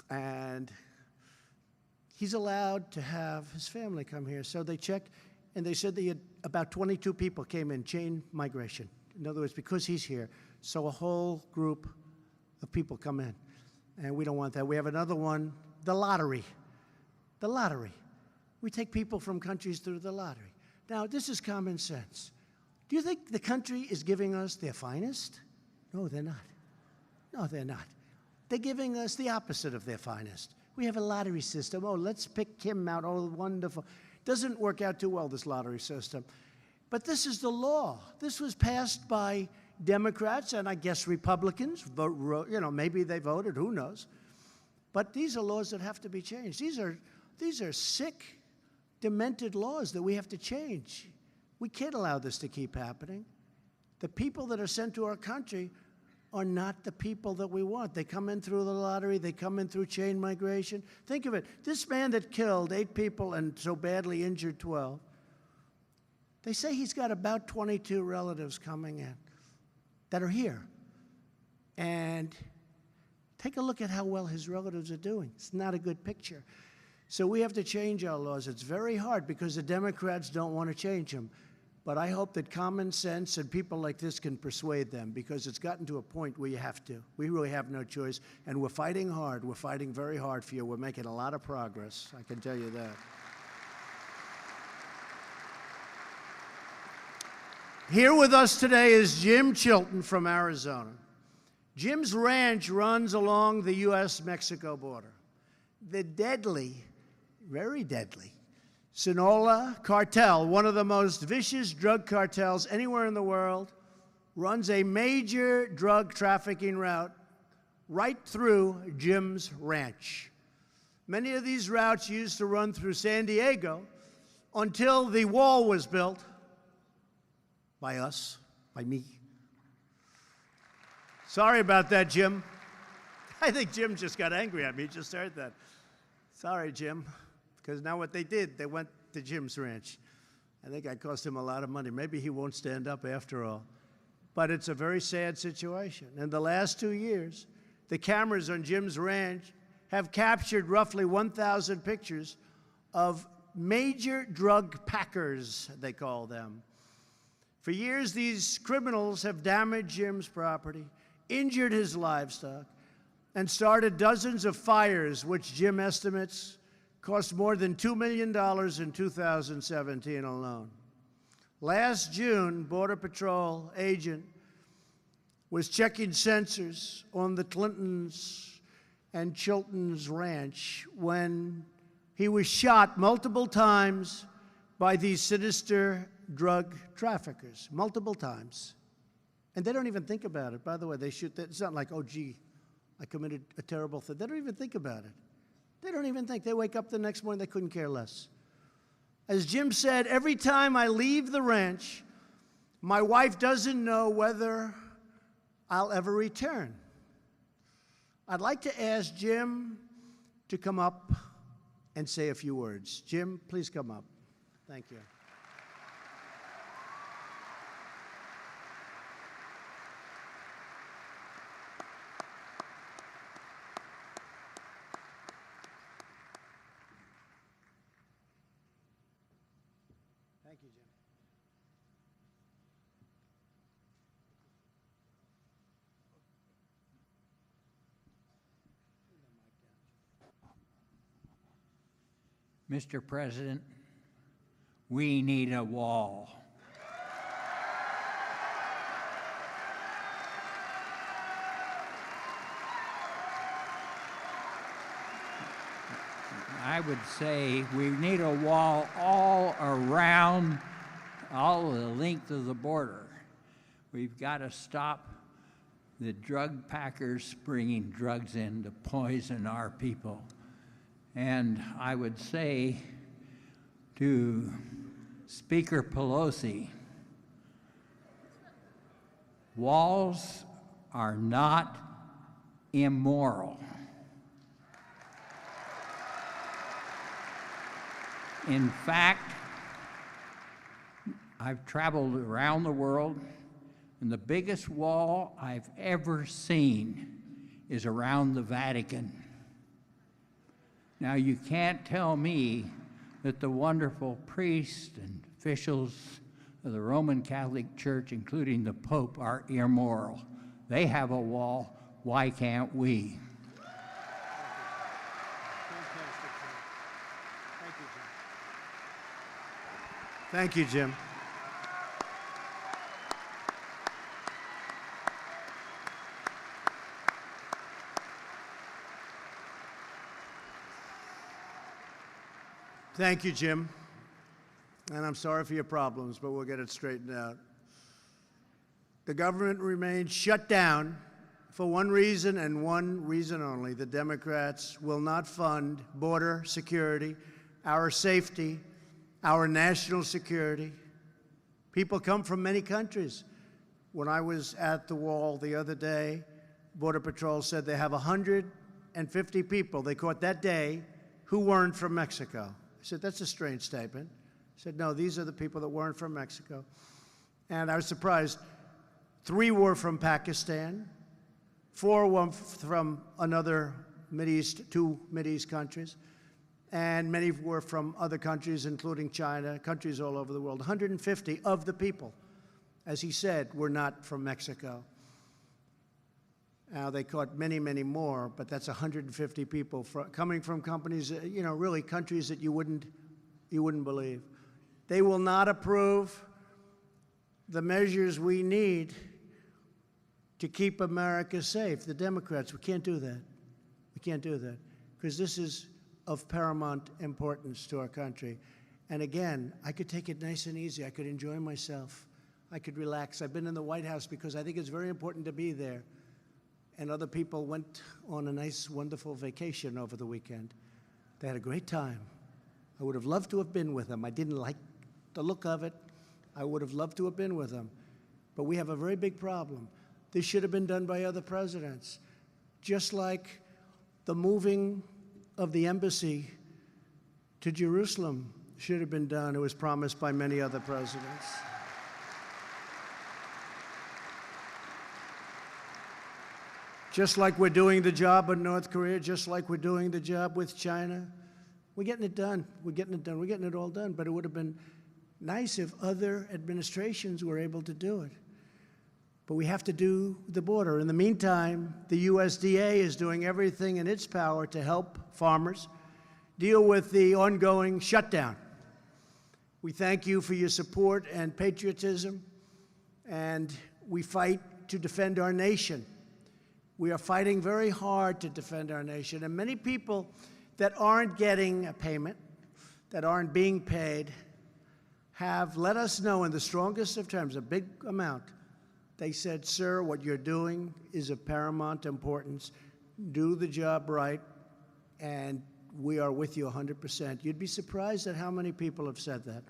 And he's allowed to have his family come here. So they checked, and they said that about 22 people came in, chain migration. In other words, because he's here, so a whole group of people come in. And we don't want that. We have another one, the lottery. The lottery. We take people from countries through the lottery. Now, this is common sense. Do you think the country is giving us their finest? No, they're not. No, they're not. They're giving us the opposite of their finest. We have a lottery system. Oh, let's pick him out. Oh, wonderful. Doesn't work out too well, this lottery system. But this is the law. This was passed by Democrats and I guess Republicans. Maybe they voted, who knows. But these are laws that have to be changed. These are sick, demented laws that we have to change. We can't allow this to keep happening. The people that are sent to our country are not the people that we want. They come in through the lottery. They come in through chain migration. Think of it. This man that killed 8 people and so badly injured 12, they say he's got about 22 relatives coming in that are here. And take a look at how well his relatives are doing. It's not a good picture. So we have to change our laws. It's very hard because the Democrats don't want to change them. But I hope that common sense and people like this can persuade them, because it's gotten to a point where you have to. We really have no choice, and we're fighting hard. We're fighting very hard for you. We're making a lot of progress, I can tell you that. Here with us today is Jim Chilton from Arizona. Jim's ranch runs along the U.S.-Mexico border. The deadly, very deadly, Sinaloa cartel, one of the most vicious drug cartels anywhere in the world, runs a major drug trafficking route right through Jim's ranch. Many of these routes used to run through San Diego until the wall was built by us, by me. Sorry about that, Jim. I think Jim just got angry at me. He just heard that. Sorry, Jim. Because now what they did, they went to Jim's ranch. I think I cost him a lot of money. Maybe he won't stand up after all. But it's a very sad situation. In the last 2 years, the cameras on Jim's ranch have captured roughly 1,000 pictures of major drug packers, they call them. For years, these criminals have damaged Jim's property, injured his livestock, and started dozens of fires, which Jim estimates cost more than $2 million in 2017 alone. Last June, Border Patrol agent was checking sensors on the Clintons and Chilton's ranch when he was shot multiple times by these sinister drug traffickers, multiple times. And they don't even think about it. By the way, they shoot that. It's not like, oh, gee, I committed a terrible thing. They don't even think about it. They don't even think. They wake up the next morning, they couldn't care less. As Jim said, every time I leave the ranch, my wife doesn't know whether I'll ever return. I'd like to ask Jim to come up and say a few words. Jim, please come up. Thank you. Thank you, Jim. Mr. President, we need a wall. I would say we need a wall all around, all the length of the border. We've got to stop the drug packers bringing drugs in to poison our people. And I would say to Speaker Pelosi, walls are not immoral. In fact, I've traveled around the world, and the biggest wall I've ever seen is around the Vatican. Now, you can't tell me that the wonderful priests and officials of the Roman Catholic Church, including the Pope, are immoral. They have a wall. Why can't we? Thank you, Jim. Thank you, Jim. And I'm sorry for your problems, but we'll get it straightened out. The government remains shut down for one reason and one reason only. The Democrats will not fund border security, our safety, our national security. People come from many countries. When I was at the wall the other day, Border Patrol said they have 150 people they caught that day who weren't from Mexico. I said, that's a strange statement. I said, no, these are the people that weren't from Mexico. And I was surprised. 3 were from Pakistan, 4 were from another Mideast, 2 Mideast countries, and many were from other countries, including China, countries all over the world. 150 of the people, as he said, were not from Mexico. Now, they caught many, many more, but that's 150 people coming from companies, really countries that you wouldn't believe. They will not approve the measures we need to keep America safe. The Democrats, we can't do that. We can't do that because this is of paramount importance to our country. And again, I could take it nice and easy. I could enjoy myself. I could relax. I've been in the White House because I think it's very important to be there. And other people went on a nice, wonderful vacation over the weekend. They had a great time. I would have loved to have been with them. I didn't like the look of it. I would have loved to have been with them. But we have a very big problem. This should have been done by other presidents. Just like the moving of the embassy to Jerusalem should have been done. It was promised by many other presidents. Just like we're doing the job in North Korea, just like we're doing the job with China. We're getting it done. We're getting it done. We're getting it all done. But it would have been nice if other administrations were able to do it. But we have to do the border. In the meantime, the USDA is doing everything in its power to help farmers deal with the ongoing shutdown. We thank you for your support and patriotism, and we fight to defend our nation. We are fighting very hard to defend our nation, and many people that aren't getting a payment, that aren't being paid, have let us know in the strongest of terms, a big amount. They said, sir, what you're doing is of paramount importance. Do the job right, and we are with you 100%. You'd be surprised at how many people have said that.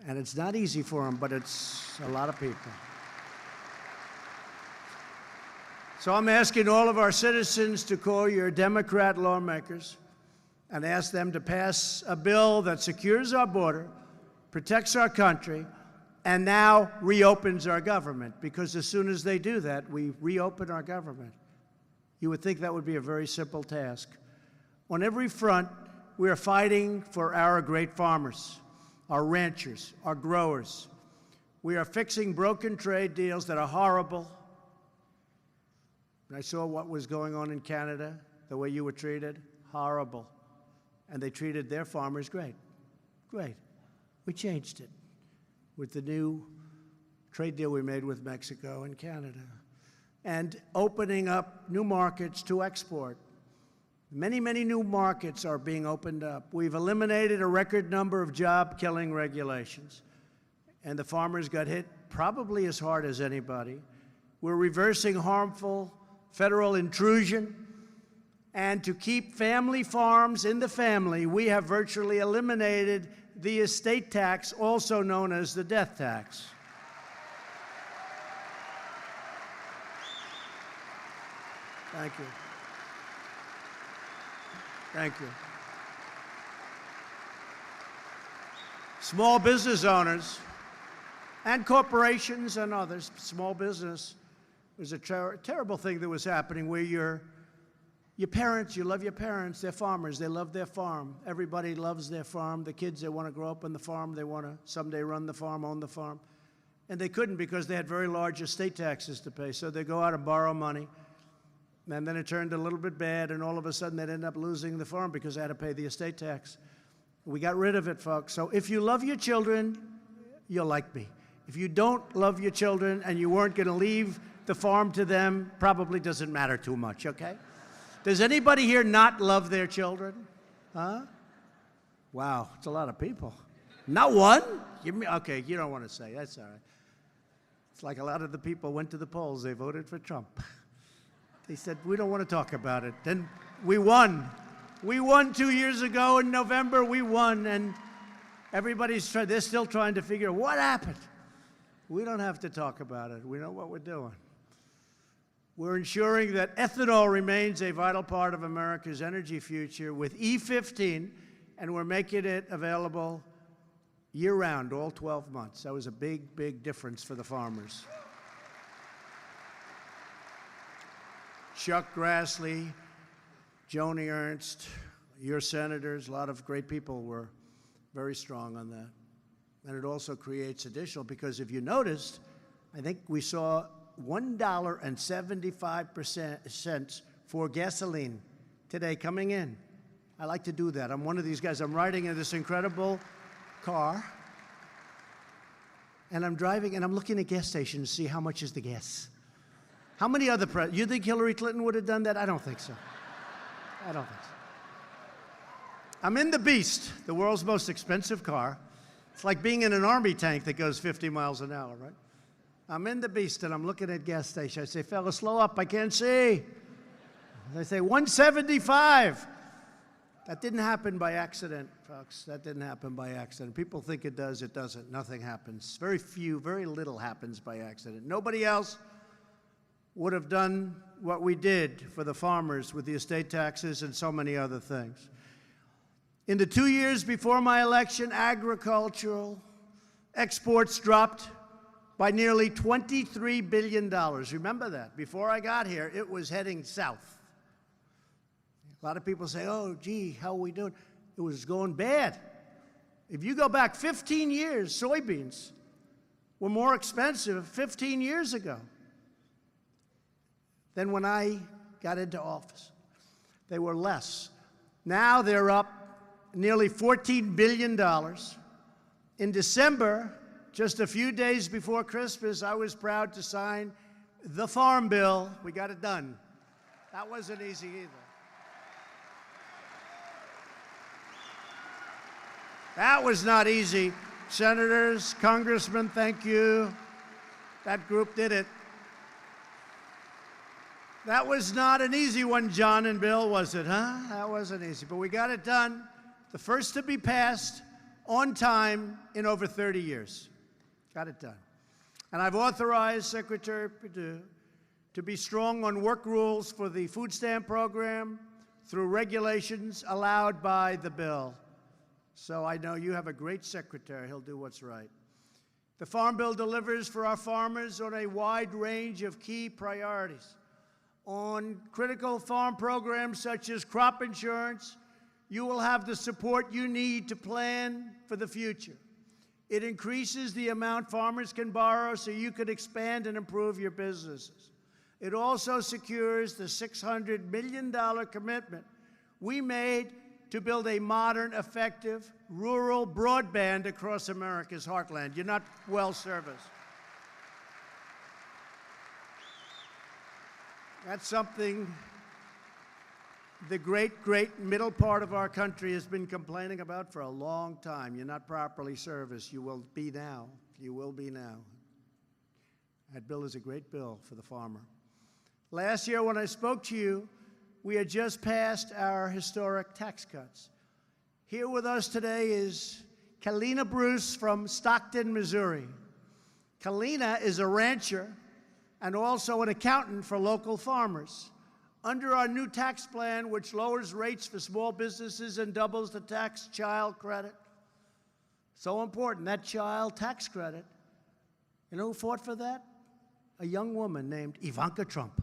And it's not easy for them, but it's a lot of people. So I'm asking all of our citizens to call your Democrat lawmakers and ask them to pass a bill that secures our border, protects our country, and now reopens our government, because as soon as they do that, we reopen our government. You would think that would be a very simple task. On every front, we are fighting for our great farmers, our ranchers, our growers. We are fixing broken trade deals that are horrible. And I saw what was going on in Canada, the way you were treated, horrible. And they treated their farmers great. Great. We changed it with the new trade deal we made with Mexico and Canada, and opening up new markets to export. Many, many new markets are being opened up. We've eliminated a record number of job-killing regulations, and the farmers got hit probably as hard as anybody. We're reversing harmful federal intrusion, and to keep family farms in the family, we have virtually eliminated the estate tax, also known as the death tax. Thank you. Thank you. Small business owners and corporations and others, small business, was a terrible thing that was happening where your parents, you love your parents, they're farmers, they love their farm. Everybody loves their farm. The kids, they want to grow up on the farm, they want to someday run the farm, own the farm. And they couldn't because they had very large estate taxes to pay. So they go out and borrow money. And then it turned a little bit bad, and all of a sudden they'd end up losing the farm because they had to pay the estate tax. We got rid of it, folks. So if you love your children, you'll like me. If you don't love your children and you weren't going to leave the farm to them, probably doesn't matter too much, okay? Does anybody here not love their children? Huh? Wow, it's a lot of people. Not one? Okay, you don't want to say. That's all right. It's like a lot of the people went to the polls. They voted for Trump. They said, we don't want to talk about it. Then we won. We won 2 years ago in November. We won, and they're still trying to figure out what happened. We don't have to talk about it. We know what we're doing. We're ensuring that ethanol remains a vital part of America's energy future with E15, and we're making it available year-round, all 12 months. That was a big, big difference for the farmers. Chuck Grassley, Joni Ernst, your senators, a lot of great people were very strong on that. And it also creates additional, because if you noticed, I think we saw $1.75 for gasoline today coming in. I like to do that. I'm one of these guys. I'm riding in this incredible car, and I'm driving, and I'm looking at gas stations to see how much is the gas. How many other you think Hillary Clinton would have done that? I don't think so. I don't think so. I'm in the Beast, the world's most expensive car. It's like being in an army tank that goes 50 miles an hour, right? I'm in the Beast, and I'm looking at gas station. I say, fella, slow up, I can't see. They say, 175. That didn't happen by accident, folks. That didn't happen by accident. People think it does. It doesn't. Nothing happens. Very little happens by accident. Nobody else would have done what we did for the farmers with the estate taxes and so many other things. In the 2 years before my election, agricultural exports dropped by nearly $23 billion. Remember that. Before I got here, it was heading south. A lot of people say, oh, gee, how are we doing? It was going bad. If you go back 15 years, soybeans were more expensive 15 years ago than when I got into office. They were less. Now they're up nearly $14 billion. In December, just a few days before Christmas, I was proud to sign the Farm Bill. We got it done. That wasn't easy either. That was not easy. Senators, congressmen, thank you. That group did it. That was not an easy one, John and Bill, was it, huh? That wasn't easy, but we got it done. The first to be passed on time in over 30 years. Got it done. And I've authorized Secretary Perdue to be strong on work rules for the food stamp program through regulations allowed by the bill. So I know you have a great secretary. He'll do what's right. The Farm Bill delivers for our farmers on a wide range of key priorities. On critical farm programs such as crop insurance, you will have the support you need to plan for the future. It increases the amount farmers can borrow so you can expand and improve your businesses. It also secures the $600 million commitment we made to build a modern, effective, rural broadband across America's heartland. You're not well serviced. That's something the great middle part of our country has been complaining about for a long time. You're not properly serviced. You will be now. You will be now. That bill is a great bill for the farmer. Last year when I spoke to you, we had just passed our historic tax cuts. Here with us today is Kalina Bruce from Stockton, Missouri. Kalina is a rancher and also an accountant for local farmers. Under our new tax plan, which lowers rates for small businesses and doubles the tax child credit, so important, that child tax credit. You know who fought for that? A young woman named Ivanka Trump.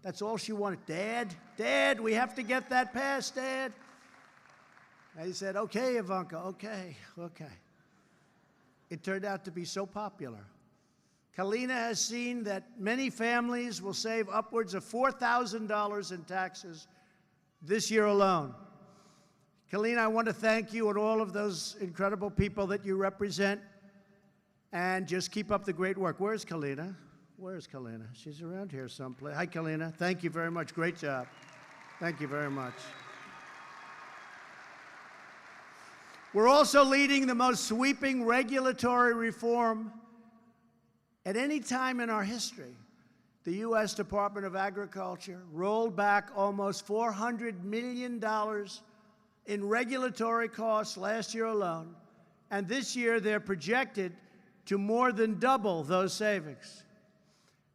That's all she wanted. Dad, we have to get that passed, Dad. And he said, okay, Ivanka, okay. It turned out to be so popular. Kalina has seen that many families will save upwards of $4,000 in taxes this year alone. Kalina, I want to thank you and all of those incredible people that you represent, and just keep up the great work. Where's Kalina? Where's Kalina? She's around here someplace. Hi, Kalina. Thank you very much. Great job. Thank you very much. We're also leading the most sweeping regulatory reform at any time in our history. The U.S. Department of Agriculture rolled back almost $400 million in regulatory costs last year alone, and this year they're projected to more than double those savings.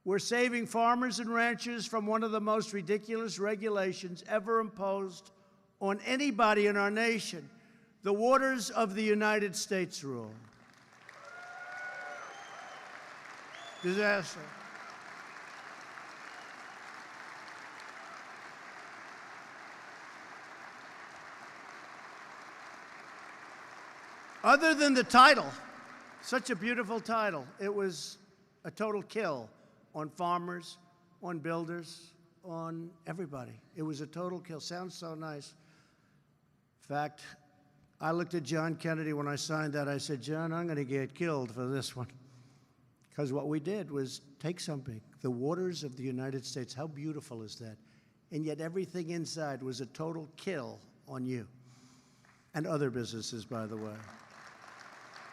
We're saving farmers and ranchers from one of the most ridiculous regulations ever imposed on anybody in our nation, the Waters of the United States rule. Disaster. Other than the title, such a beautiful title, it was a total kill on farmers, on builders, on everybody. It was a total kill. Sounds so nice. In fact, I looked at John Kennedy when I signed that. I said, John, I'm going to get killed for this one. Because what we did was take something, the waters of the United States, how beautiful is that? And yet everything inside was a total kill on you. And other businesses, by the way.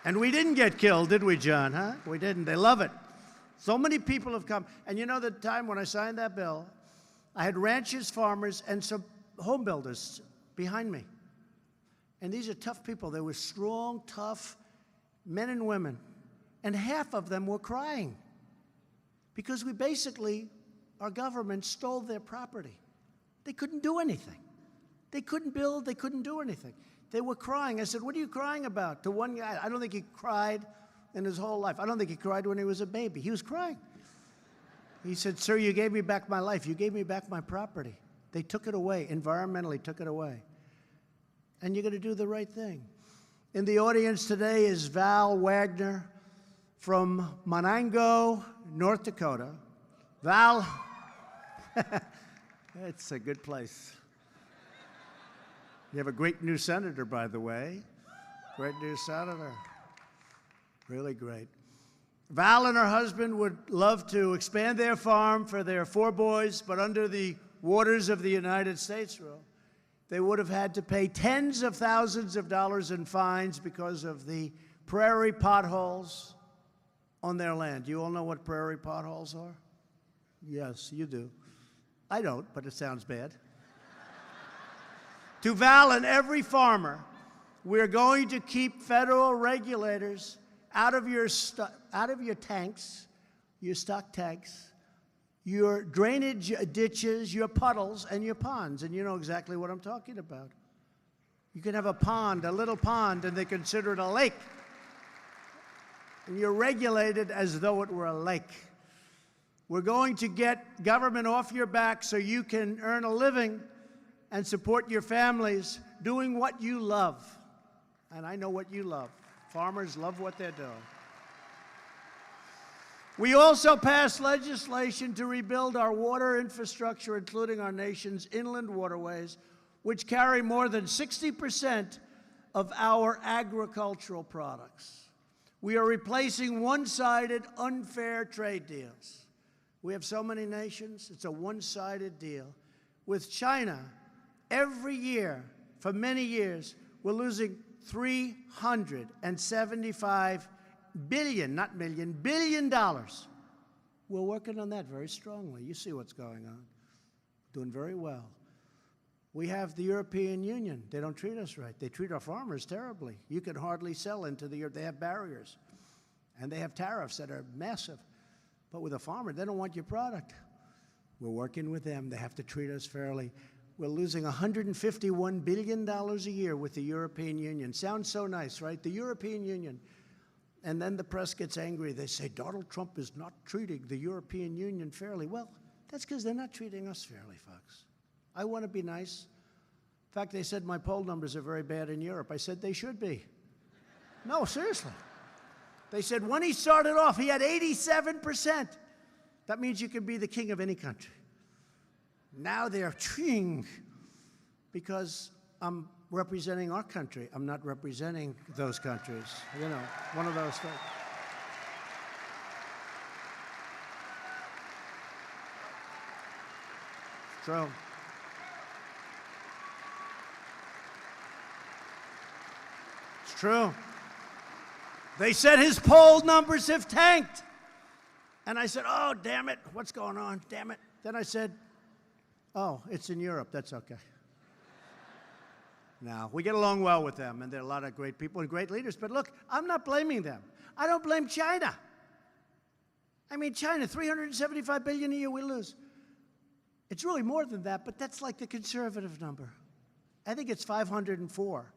And we didn't get killed, did we, John, huh? We didn't. They love it. So many people have come. And you know the time when I signed that bill, I had ranchers, farmers, and some home builders behind me. And these are tough people. They were strong, tough men and women. And half of them were crying because we basically, our government stole their property. They couldn't do anything. They couldn't build. They couldn't do anything. They were crying. I said, what are you crying about? To one guy, I don't think he cried in his whole life. I don't think he cried when he was a baby. He was crying. He said, sir, you gave me back my life. You gave me back my property. They took it away, environmentally took it away. And you're going to do the right thing. In the audience today is Val Wagner from Monango, North Dakota. Val, it's a good place. You have a great new senator, by the way. Great new senator. Really great. Val and her husband would love to expand their farm for their 4 boys, but under the Waters of the United States rule, they would have had to pay tens of thousands of dollars in fines because of the prairie potholes on their land. You all know what prairie potholes are? Yes, you do. I don't, but it sounds bad. To Val and every farmer, we're going to keep federal regulators out of your tanks, your stock tanks, your drainage ditches, your puddles, and your ponds. And you know exactly what I'm talking about. You can have a pond, a little pond, and they consider it a lake. And you're regulated as though it were a lake. We're going to get government off your back so you can earn a living and support your families doing what you love. And I know what you love. Farmers love what they're doing. We also passed legislation to rebuild our water infrastructure, including our nation's inland waterways, which carry more than 60% of our agricultural products. We are replacing one-sided, unfair trade deals. We have so many nations, it's a one-sided deal. With China, every year, for many years, we're losing $375 billion, not million, billion dollars. We're working on that very strongly. You see what's going on. Doing very well. We have the European Union. They don't treat us right. They treat our farmers terribly. You can hardly sell into the Europe. They have barriers. And they have tariffs that are massive. But with a farmer, they don't want your product. We're working with them. They have to treat us fairly. We're losing $151 billion a year with the European Union. Sounds so nice, right? The European Union. And then the press gets angry. They say, Donald Trump is not treating the European Union fairly. Well, that's because they're not treating us fairly, folks. I want to be nice. In fact, they said my poll numbers are very bad in Europe. I said they should be. No, seriously. They said when he started off, he had 87%. That means you can be the king of any country. Now they're ching because I'm representing our country. I'm not representing those countries. You know, one of those things. true. They said his poll numbers have tanked. And I said, oh, damn it, what's going on? Damn it. Then I said, oh, it's in Europe. That's okay. Now, we get along well with them, and there are a lot of great people and great leaders. But look, I'm not blaming them. I don't blame China. I mean, China, $375 billion a year we lose. It's really more than that, but that's like the conservative number. I think it's 504.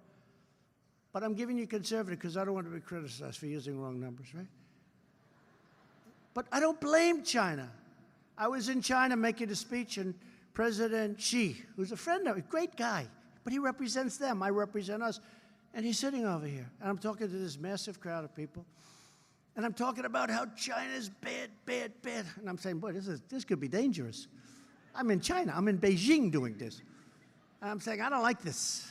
But I'm giving you conservative because I don't want to be criticized for using wrong numbers, right? But I don't blame China. I was in China making a speech, and President Xi, who's a friend of me, great guy, but he represents them. I represent us. And he's sitting over here, and I'm talking to this massive crowd of people. And I'm talking about how China's bad, bad, bad. And I'm saying, boy, this could be dangerous. I'm in China. I'm in Beijing doing this. And I'm saying, I don't like this.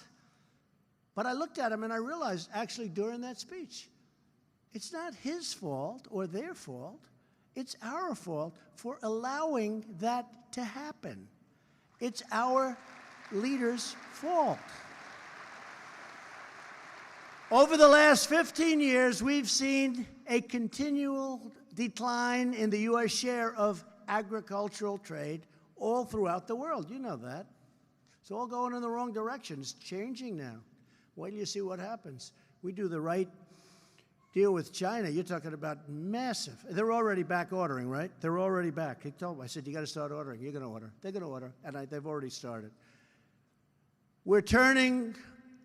But I looked at him, and I realized, actually, during that speech, it's not his fault or their fault. It's our fault for allowing that to happen. It's our leaders' fault. Over the last 15 years, we've seen a continual decline in the U.S. share of agricultural trade all throughout the world. You know that. It's all going in the wrong direction. It's changing now. Wait till you see what happens. We do the right deal with China. You're talking about massive. They're already back ordering, right? They're already back. He told me, I said, you got to start ordering. You're going to order. They're going to order. And they've already started. We're turning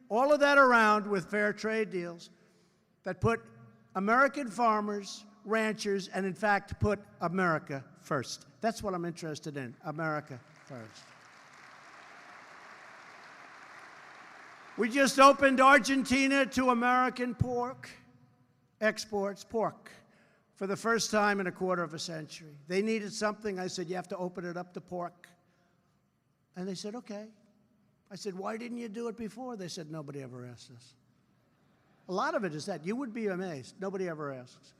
all of that around with fair trade deals that put American farmers, ranchers, and in fact, put America first. That's what I'm interested in, America first. We just opened Argentina to American pork exports, pork, for the first time in a quarter of a century. They needed something. I said, you have to open it up to pork. And they said, okay. I said, why didn't you do it before? They said, nobody ever asked us. A lot of it is that. You would be amazed. Nobody ever asks.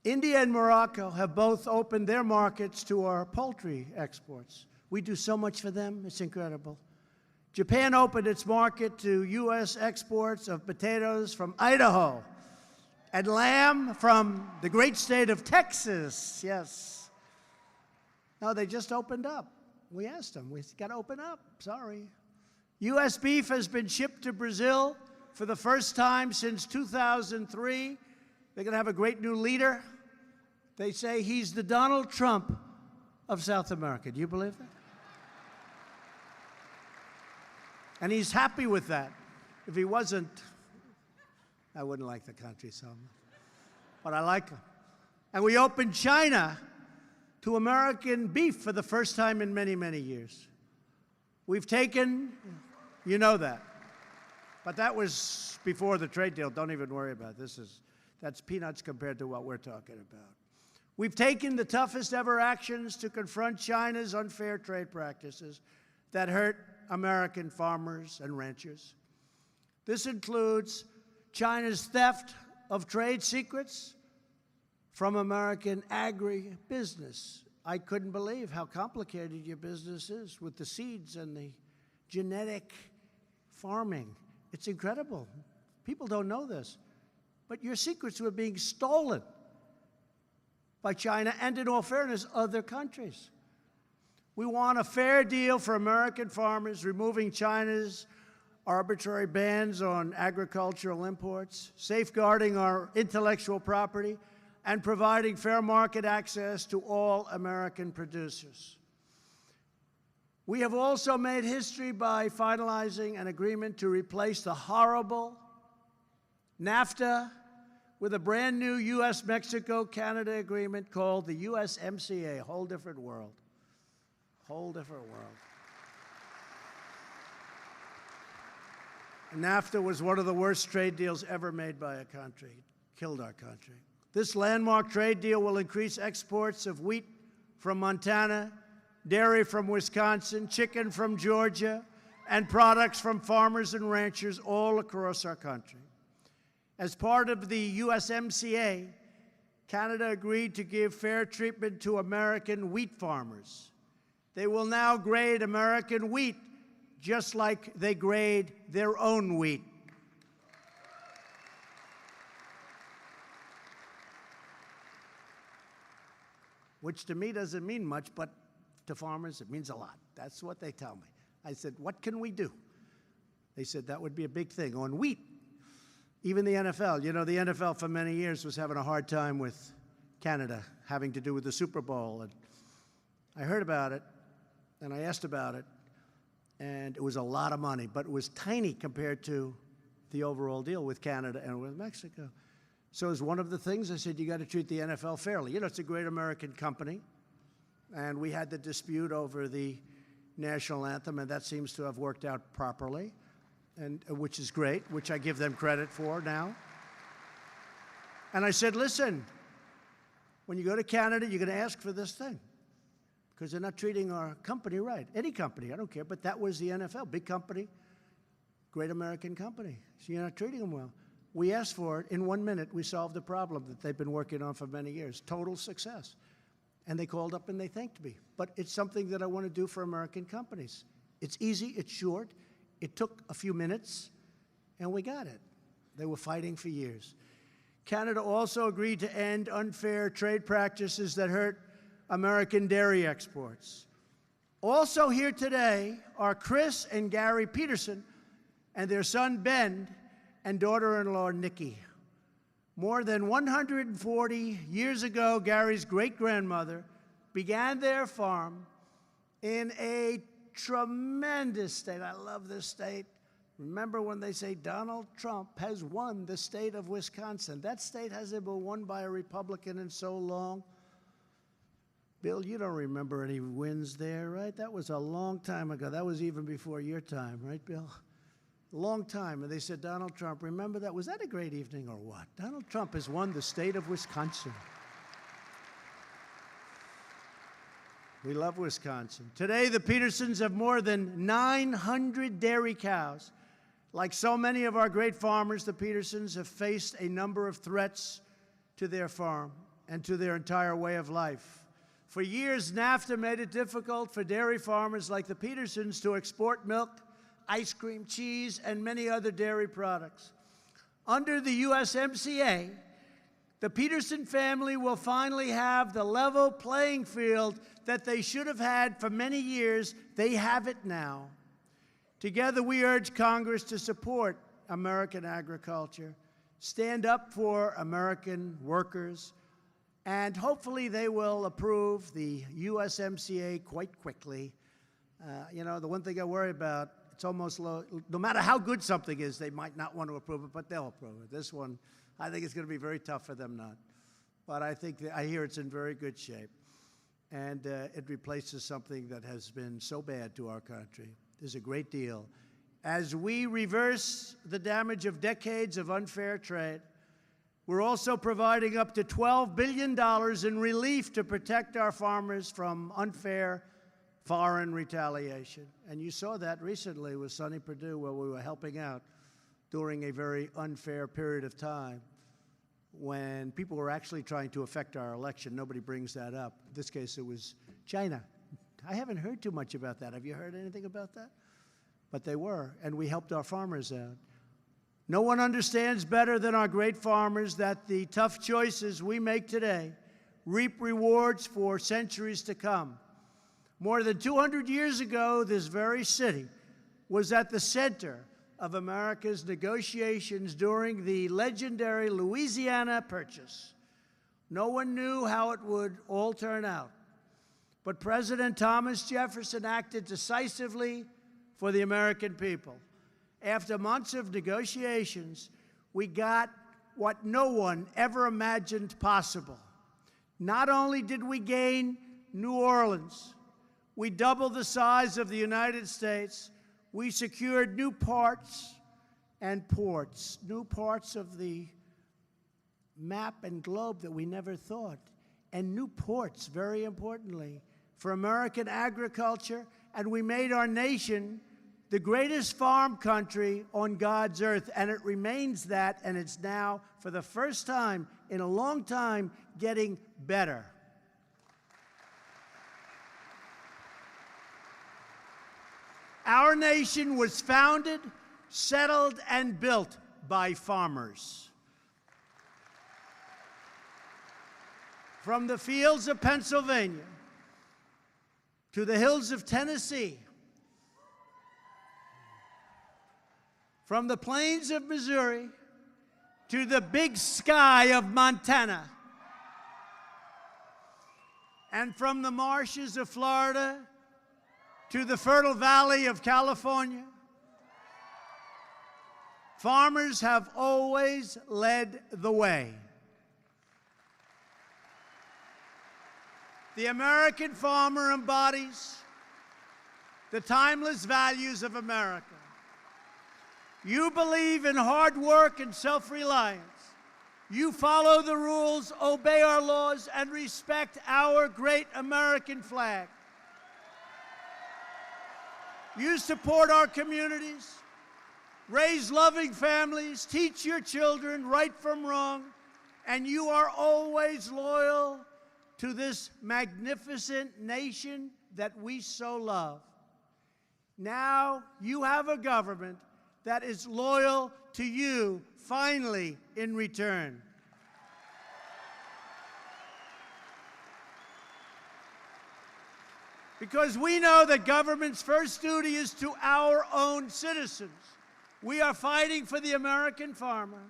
India and Morocco have both opened their markets to our poultry exports. We do so much for them. It's incredible. Japan opened its market to U.S. exports of potatoes from Idaho and lamb from the great state of Texas. Yes. No, they just opened up. We asked them. We got to open up. Sorry. U.S. beef has been shipped to Brazil for the first time since 2003. They're going to have a great new leader. They say he's the Donald Trump of South America. Do you believe that? And he's happy with that. If he wasn't, I wouldn't like the country so much. But I like him. And we opened China to American beef for the first time in many, many years. We've taken, you know that. But that was before the trade deal. Don't even worry about it. That's peanuts compared to what we're talking about. We've taken the toughest ever actions to confront China's unfair trade practices that hurt American farmers and ranchers. This includes China's theft of trade secrets from American agribusiness. I couldn't believe how complicated your business is with the seeds and the genetic farming. It's incredible. People don't know this. But your secrets were being stolen by China and, in all fairness, other countries. We want a fair deal for American farmers, removing China's arbitrary bans on agricultural imports, safeguarding our intellectual property, and providing fair market access to all American producers. We have also made history by finalizing an agreement to replace the horrible NAFTA with a brand new U.S.-Mexico-Canada agreement called the USMCA, a whole different world. Whole different world. NAFTA was one of the worst trade deals ever made by a country. It killed our country. This landmark trade deal will increase exports of wheat from Montana, dairy from Wisconsin, chicken from Georgia, and products from farmers and ranchers all across our country. As part of the USMCA, Canada agreed to give fair treatment to American wheat farmers. They will now grade American wheat just like they grade their own wheat. which to me doesn't mean much, but to farmers it means a lot. That's what they tell me. I said, what can we do? They said that would be a big thing. On wheat, even the NFL. You know, the NFL for many years was having a hard time with Canada, having to do with the Super Bowl. And I heard about it, and I asked about it, and it was a lot of money, but it was tiny compared to the overall deal with Canada and with Mexico. So as one of the things, I said, you got to treat the NFL fairly. You know, it's a great American company, and we had the dispute over the national anthem, and that seems to have worked out properly, and which is great, which I give them credit for now. And I said, listen, when you go to Canada, you're going to ask for this thing, because they're not treating our company right. Any company, I don't care, but that was the NFL, big company, great American company. So you're not treating them well. We asked for it. In 1 minute, we solved the problem that they've been working on for many years. Total success. And they called up and they thanked me. But it's something that I want to do for American companies. It's easy, it's short. It took a few minutes, and we got it. They were fighting for years. Canada also agreed to end unfair trade practices that hurt American dairy exports. Also here today are Chris and Gary Peterson and their son Ben and daughter-in-law Nikki. More than 140 years ago, Gary's great-grandmother began their farm in a tremendous state. I love this state. Remember when they say Donald Trump has won the state of Wisconsin. That state hasn't been won by a Republican in so long. Bill, you don't remember any wins there, right? That was a long time ago. That was even before your time, right, Bill? A long time. And they said, Donald Trump, remember that? Was that a great evening or what? Donald Trump has won the state of Wisconsin. We love Wisconsin. Today, the Petersons have more than 900 dairy cows. Like so many of our great farmers, the Petersons have faced a number of threats to their farm and to their entire way of life. For years, NAFTA made it difficult for dairy farmers like the Petersons to export milk, ice cream, cheese, and many other dairy products. Under the USMCA, the Peterson family will finally have the level playing field that they should have had for many years. They have it now. Together, we urge Congress to support American agriculture, stand up for American workers, and hopefully they will approve the USMCA quite quickly. You know, the one thing I worry about, it's almost no matter how good something is, they might not want to approve it, but they'll approve it. This one, I think it's going to be very tough for them not. But I think I hear it's in very good shape. And it replaces something that has been so bad to our country. There's a great deal. As we reverse the damage of decades of unfair trade, we're also providing up to $12 billion in relief to protect our farmers from unfair foreign retaliation. And you saw that recently with Sonny Perdue, where we were helping out during a very unfair period of time when people were actually trying to affect our election. Nobody brings that up. In this case, it was China. I haven't heard too much about that. Have you heard anything about that? But they were, and we helped our farmers out. No one understands better than our great farmers that the tough choices we make today reap rewards for centuries to come. More than 200 years ago, this very city was at the center of America's negotiations during the legendary Louisiana Purchase. No one knew how it would all turn out, but President Thomas Jefferson acted decisively for the American people. After months of negotiations, we got what no one ever imagined possible. Not only did we gain New Orleans, we doubled the size of the United States. We secured new parts and ports, new parts of the map and globe that we never thought, and new ports, very importantly, for American agriculture, and we made our nation the greatest farm country on God's earth, and it remains that, and it's now, for the first time in a long time, getting better. Our nation was founded, settled, and built by farmers. from the fields of Pennsylvania to the hills of Tennessee, from the plains of Missouri to the big sky of Montana, and from the marshes of Florida to the fertile valley of California, farmers have always led the way. The American farmer embodies the timeless values of America. You believe in hard work and self-reliance. You follow the rules, obey our laws, and respect our great American flag. You support our communities, raise loving families, teach your children right from wrong, and you are always loyal to this magnificent nation that we so love. Now you have a government that is loyal to you, finally, in return. Because we know that government's first duty is to our own citizens. We are fighting for the American farmer,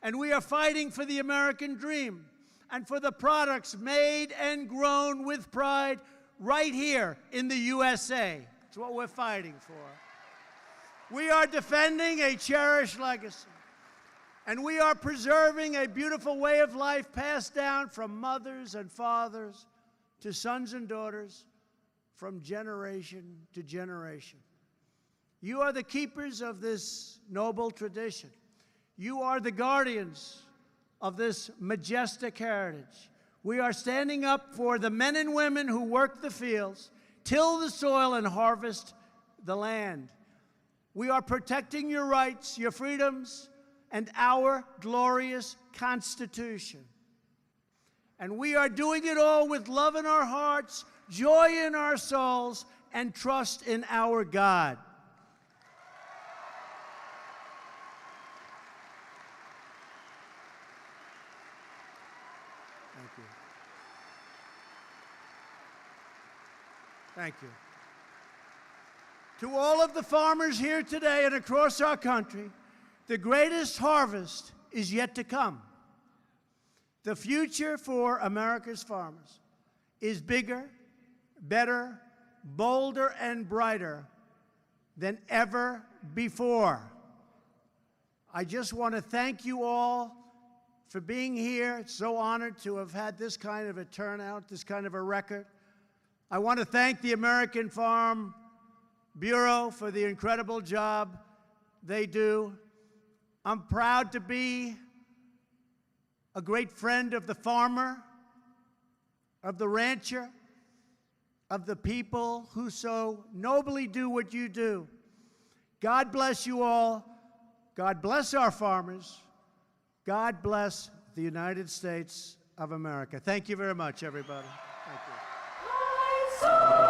and we are fighting for the American dream, and for the products made and grown with pride right here in the USA. That's what we're fighting for. We are defending a cherished legacy, and we are preserving a beautiful way of life passed down from mothers and fathers to sons and daughters, from generation to generation. You are the keepers of this noble tradition. You are the guardians of this majestic heritage. We are standing up for the men and women who work the fields, till the soil, and harvest the land. We are protecting your rights, your freedoms, and our glorious Constitution. And we are doing it all with love in our hearts, joy in our souls, and trust in our God. Thank you. Thank you. To all of the farmers here today and across our country, the greatest harvest is yet to come. The future for America's farmers is bigger, better, bolder, and brighter than ever before. I just want to thank you all for being here. It's so honored to have had this kind of a turnout, this kind of a record. I want to thank the American Farm Bureau for the incredible job they do. I'm proud to be a great friend of the farmer, of the rancher, of the people who so nobly do what you do. God bless you all. God bless our farmers. God bless the United States of America. Thank you very much, everybody. Thank you.